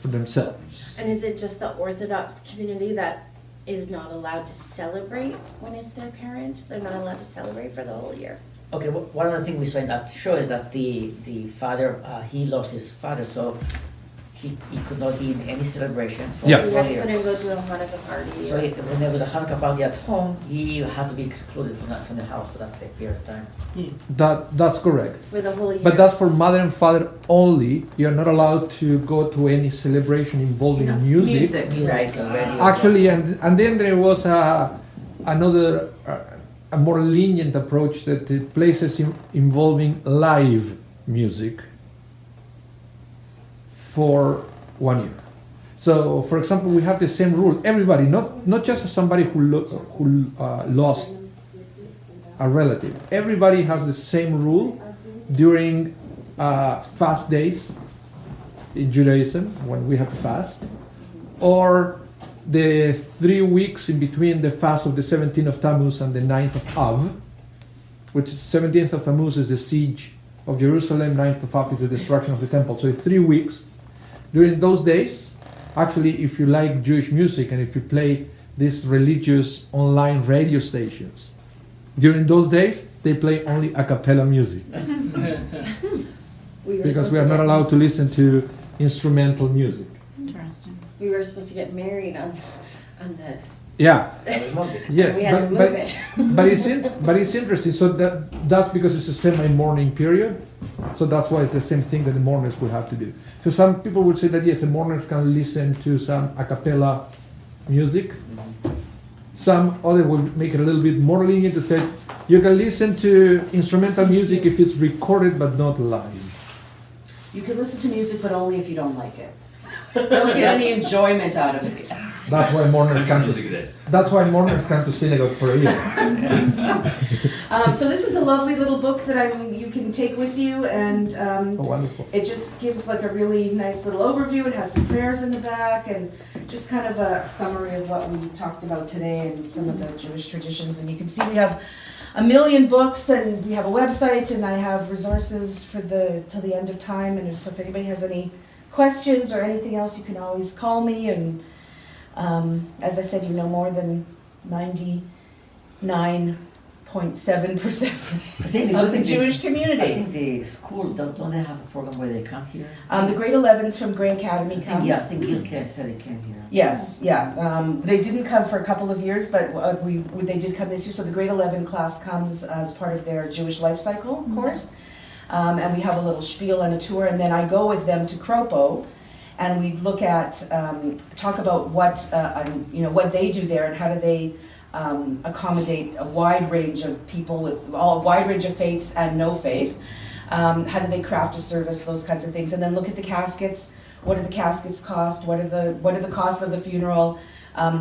themselves. And is it just the Orthodox community that is not allowed to celebrate when it's their parent? They're not allowed to celebrate for the whole year? Okay, one of the things we saw in that show is that the father, he lost his father, so he could not be in any celebration for Yeah. the He whole couldn't year. go to a Hanukkah party. So when there was a Hanukkah party at home, he had to be excluded from the house for that period of time. That's correct. For the whole year. But that's for mother and father only. You're not allowed to go to any celebration involving music. Music, Music right. and radio. Actually, and then there was another, a more lenient approach that the places involving live music for 1 year. So, for example, we have the same rule. Everybody, not just somebody who lost a relative. Everybody has the same rule during fast days in Judaism, when we have to fast, or the 3 weeks in between the fast of the 17th of Tammuz and the 9th of Av, which is 17th of Tammuz is the siege of Jerusalem, 9th of Av is the destruction of the temple. So 3 weeks. During those days, actually, if you like Jewish music and if you play these religious online radio stations, during those days, they play only a cappella music. Because we are not allowed to listen to instrumental music. Interesting. We were supposed to get married on this. Yeah. Yes, We had to move it. but it's interesting. So that's because it's a semi-mourning period. So that's why it's the same thing that the mourners will have to do. So some people would say that yes, the mourners can listen to some a cappella music. Some other will make it a little bit more lenient to say you can listen to instrumental music if it's recorded but not live. You can listen to music, but only if you don't like it. Don't get any enjoyment out of it. That's why mourners come Music it to. is. That's why mourners come to synagogue for a year. So this is a lovely little book that you can take with you, and Oh, wonderful. it just gives like a really nice little overview. It has some prayers in the back, and just kind of a summary of what we talked about today and some of the Jewish traditions. And you can see we have a million books, and we have a website, and I have resources for till the end of time. And so if anybody has any questions or anything else, you can always call me. And as I said, you know more than 99.7% I think of the this- Jewish I community. think the school, don't they have a program where they come here? The grade 11s from Gray Academy I think, come. yeah, I think Gil said he came here. Yes, yeah. They didn't come for a couple of years, but they did come this year. So the grade 11 class comes as part of their Jewish life cycle course. And we have a little spiel and a tour, and then I go with them to Kropo, and we look at, talk about what they do there and how do they accommodate a wide range of people with a wide range of faiths and no faith. How do they craft a service, those kinds of things, and then look at the caskets. What do the caskets cost? What are the costs of the funeral?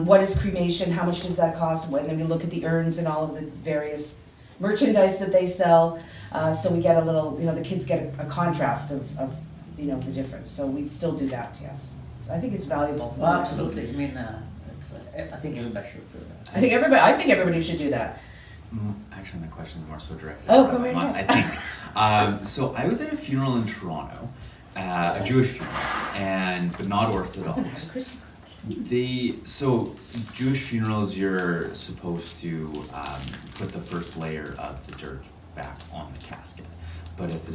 What is cremation? How much does that cost? And then we look at the urns and all of the various merchandise that they sell. So we get a little, the kids get a contrast of the difference. So we still do that, yes. So I think it's valuable. Well, absolutely. I mean, I think everybody should do that. I think everybody should do that. Actually, my question is more so directed. Oh, at go my right mom, ahead. I think. So I was at a funeral in Toronto, a Jewish funeral, but not Orthodox. So Jewish funerals, you're supposed to put the first layer of the dirt back on the casket. But at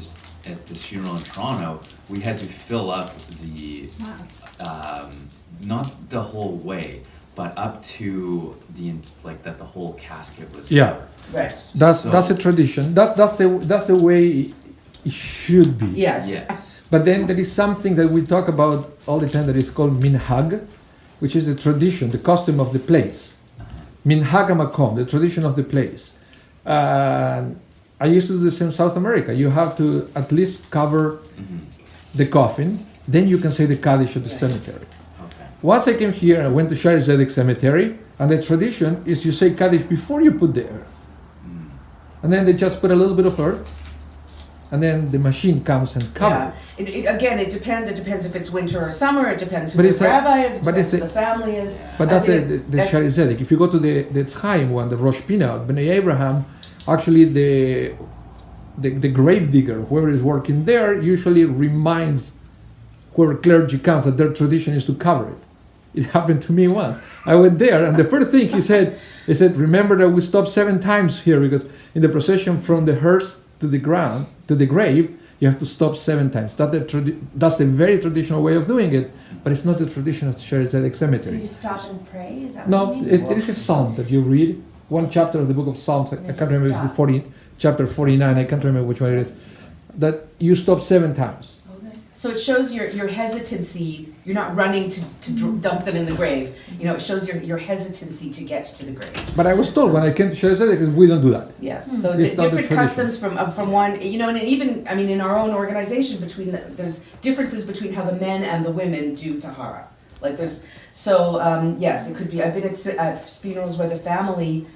this funeral in Toronto, we had to fill up the not the whole way, but up to that the whole casket was Yeah. covered. Right. That's a tradition. That's the way it should be. Yes. Yes. But then there is something that we talk about all the time that is called minhag, which is the tradition, the custom of the place. Minhag hamakom, the tradition of the place. I used to do this in South America. You have to at least cover the coffin, then you can say the Kaddish at the cemetery. Okay. Once I came here, I went to Shari Zedek Cemetery. And the tradition is you say Kaddish before you put the earth. And then they just put a little bit of earth, and then the machine comes and covers Yeah. Again, it depends. It depends if it's winter or summer. It depends who But the it's a- rabbi is. It but depends it's who a- the family is. But I that's think the that- Shari Zedek. If you go to the Tzchaim one, the Rosh Pinah, Bnei Abraham, actually the grave digger, whoever is working there, usually reminds whoever clergy comes that their tradition is to cover it. It happened to me once. I went there, and the first thing he said, remember that we stopped 7 times here, because in the procession from the hearse to the ground, to the grave, you have to stop 7 times. That's the very traditional way of doing it, but it's not the tradition of Sheri Zedek So Cemetery. you stop and pray, is that No, what you mean? it is a psalm that you read, one chapter of the book of Psalms. I You can't just remember if it's the stop. 40, chapter 49. I can't remember which one it is. That you stop 7 times. So it shows your hesitancy. You're not running to dump them in the grave. You know, it shows your hesitancy to get to the grave. But I was told when I came to Sheri Zedek, we don't do that. Yes. So It's not the different tradition. customs from one. You know, and even I mean, in our own organization, there's differences between how the men and the women do tahara. Like there's yes, it could be. I've been at funerals where the family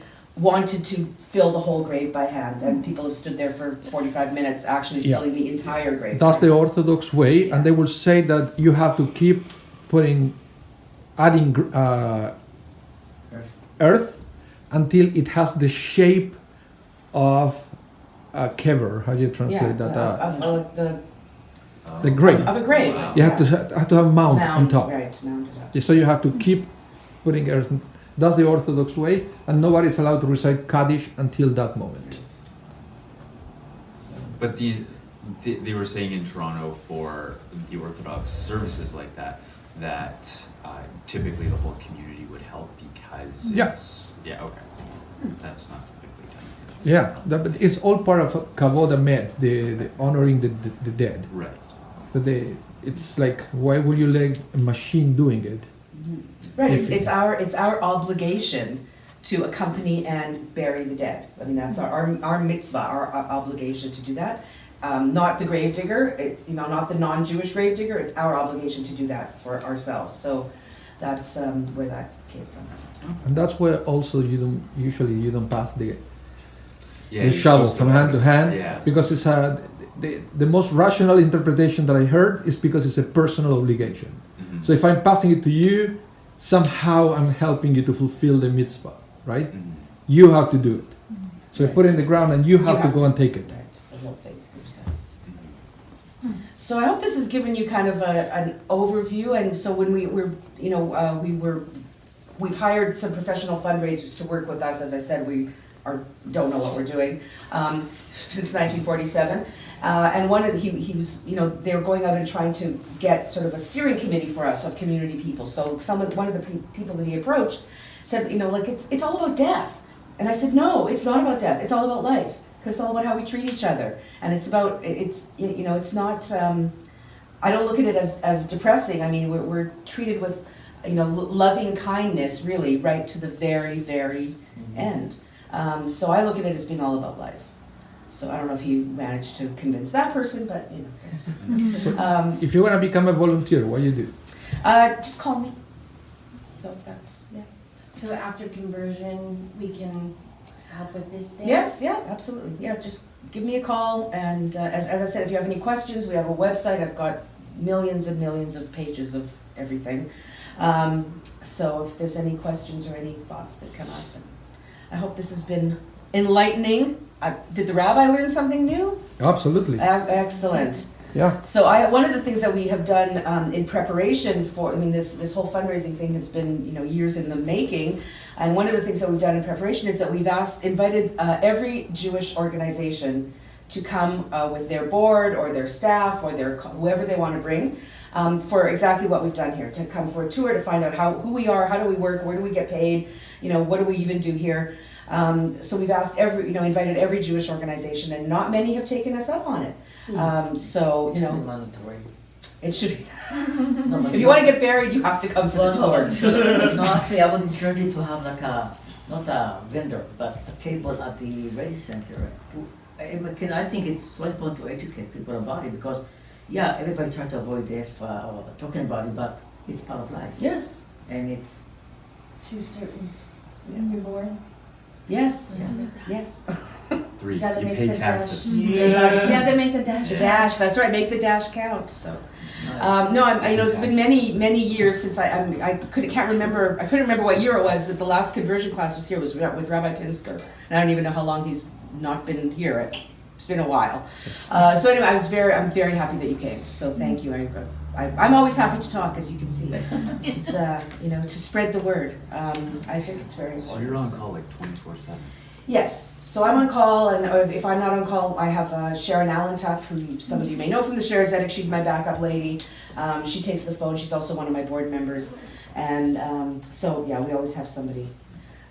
wanted to fill the whole grave by hand, and people have stood there for 45 minutes actually Yeah. filling the entire grave. That's the Orthodox way, and they will say that you have to keep adding earth until it has the shape of a kever. How do you translate that? The grave. Of a grave. You have to have mound on top. Right, mounded up. So you have to keep putting earth. That's the Orthodox way, and nobody is allowed to recite Kaddish until that moment. But they were saying in Toronto for the Orthodox services like that, typically the whole community would help because Yeah. Okay. That's not typically done. Yeah, but it's all part of Kavod Hamet, the honoring the dead. Right. So it's like, why would you let a machine doing it? Right, it's our obligation to accompany and bury the dead. I mean, that's our mitzvah, our obligation to do that. Not the grave digger, it's, you know, not the non-Jewish grave digger, it's our obligation to do that for ourselves. So that's where that came from. And that's where also you don't pass the Yeah, shovel from hand to hand, Yeah. because it's the most rational interpretation that I heard is because it's a personal obligation. Mhm. So if I'm passing it to you, somehow I'm helping you to fulfill the mitzvah, right? Mhm. You have to do it. So I Right. put it in the ground and you have to go and take it. Right, the whole thing. Mhm. So I hope this has given you kind of an overview, and so when we've hired some professional fundraisers to work with us. As I said, we don't know what we're doing since 1947. And he was, you know, they were going out and trying to get sort of a steering committee for us of community people. So one of the people that he approached said, you know, like it's all about death. And I said, no, it's not about death. It's all about life. Because it's all about how we treat each other. And it's about, you know, it's not, I don't look at it as depressing. I mean, we're treated with, you know, loving kindness, really, right to the very, very end. So I look at it as being all about life. So I don't know if he managed to convince that person, but, you know. So if you want to become a volunteer, what do you do? Just call me. So that's, yeah. So after conversion, we can help with this thing? Yes, yeah, absolutely. Yeah, just give me a call. And as I said, if you have any questions, we have a website. I've got millions and millions of pages of everything. So if there's any questions or any thoughts that come up, I hope this has been enlightening. Did the rabbi learn something new? Absolutely. Excellent. Yeah. So one of the things that we have done in preparation for, I mean, this whole fundraising thing has been, you know, years in the making. And one of the things that we've done in preparation is that we've invited every Jewish organization to come with their board or their staff or whoever they want to bring for exactly what we've done here, to come for a tour, to find out who we are, how do we work, where do we get paid, you know, what do we even do here. So we've invited every Jewish organization, and not many have taken us up on it. So, you It's know, mandatory. it should, No, but if you want to get buried, you have to come for the tour. No, actually, I would encourage you to have like not a vendor, but a table at the Ready Center. I think it's so important to educate people about it, because, yeah, everybody tries to avoid death talking about it, but it's part of life. Yes. And it's To certain You're bored? Yes, Yeah. yes. 3, Gotta you make pay the taxes. You have to make the dash. The dash, that's right, make the dash count, so. Nice. No, I know it's been many years since I couldn't remember what year it was that the last conversion class was here, was with Rabbi Pinsker. And I don't even know how long he's not been here, it's been a while. So anyway, I'm very happy that you came, so thank you. I'm always happy to talk, as you can see. This is, to spread the word. I think it's very So important. you're on call like 24/7. Yes, so I'm on call, and if I'm not on call, I have Sharon Allentuck, who some of you may know from the Share she's my backup lady. She takes the phone, she's also one of my board members, and so yeah, we always have somebody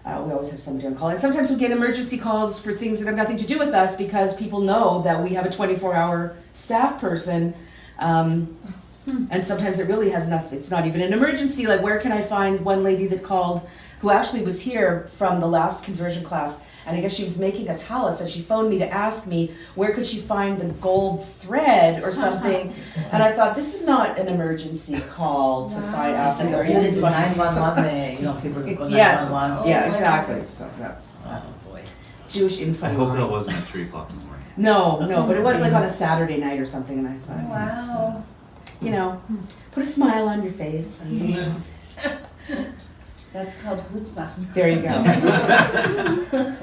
on call. And sometimes we get emergency calls for things that have nothing to do with us, because people know that we have a 24-hour staff person, and sometimes it really has nothing, it's not even an emergency. Like, where can I find one lady that called, who actually was here from the last conversion class, and I guess she was making a tallis, and she phoned me to ask me where could she find the gold thread or something. And I thought, this is not an emergency call to find It's out like where a you didn't find 911, people can call Yes. 911. Yeah, exactly. So that's Oh, boy. Jewish info. I hope that line. wasn't at 3 o'clock in the morning. No, but it was like on a Saturday night or something, and I thought, Wow. put a smile on your face. That's called chutzpah. There you go.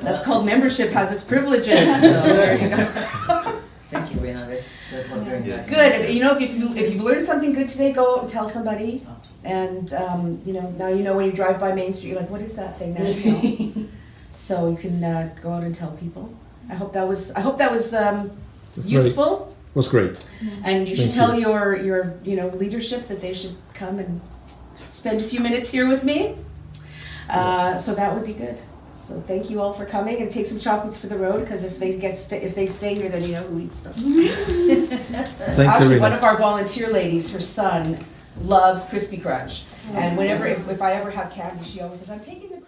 That's called membership has its privileges. So there you go. Thank you, Rena, that was very nice. Good. If you've learned something good today, go out and tell somebody. And now you know when you drive by Main Street, you're like, what is that thing now? So you can go out and tell people. I hope that was useful. Was great. And you should Thank tell you. your leadership that they should come and spend a few minutes here with me. So that would be good. So thank you all for coming, and take some chocolates for the road, because if they stay here, then you know who eats them. Thank Actually, you, one Rena. of our volunteer ladies, her son loves Crispy Crunch, and whenever if I ever have candy, she always says, "I'm taking the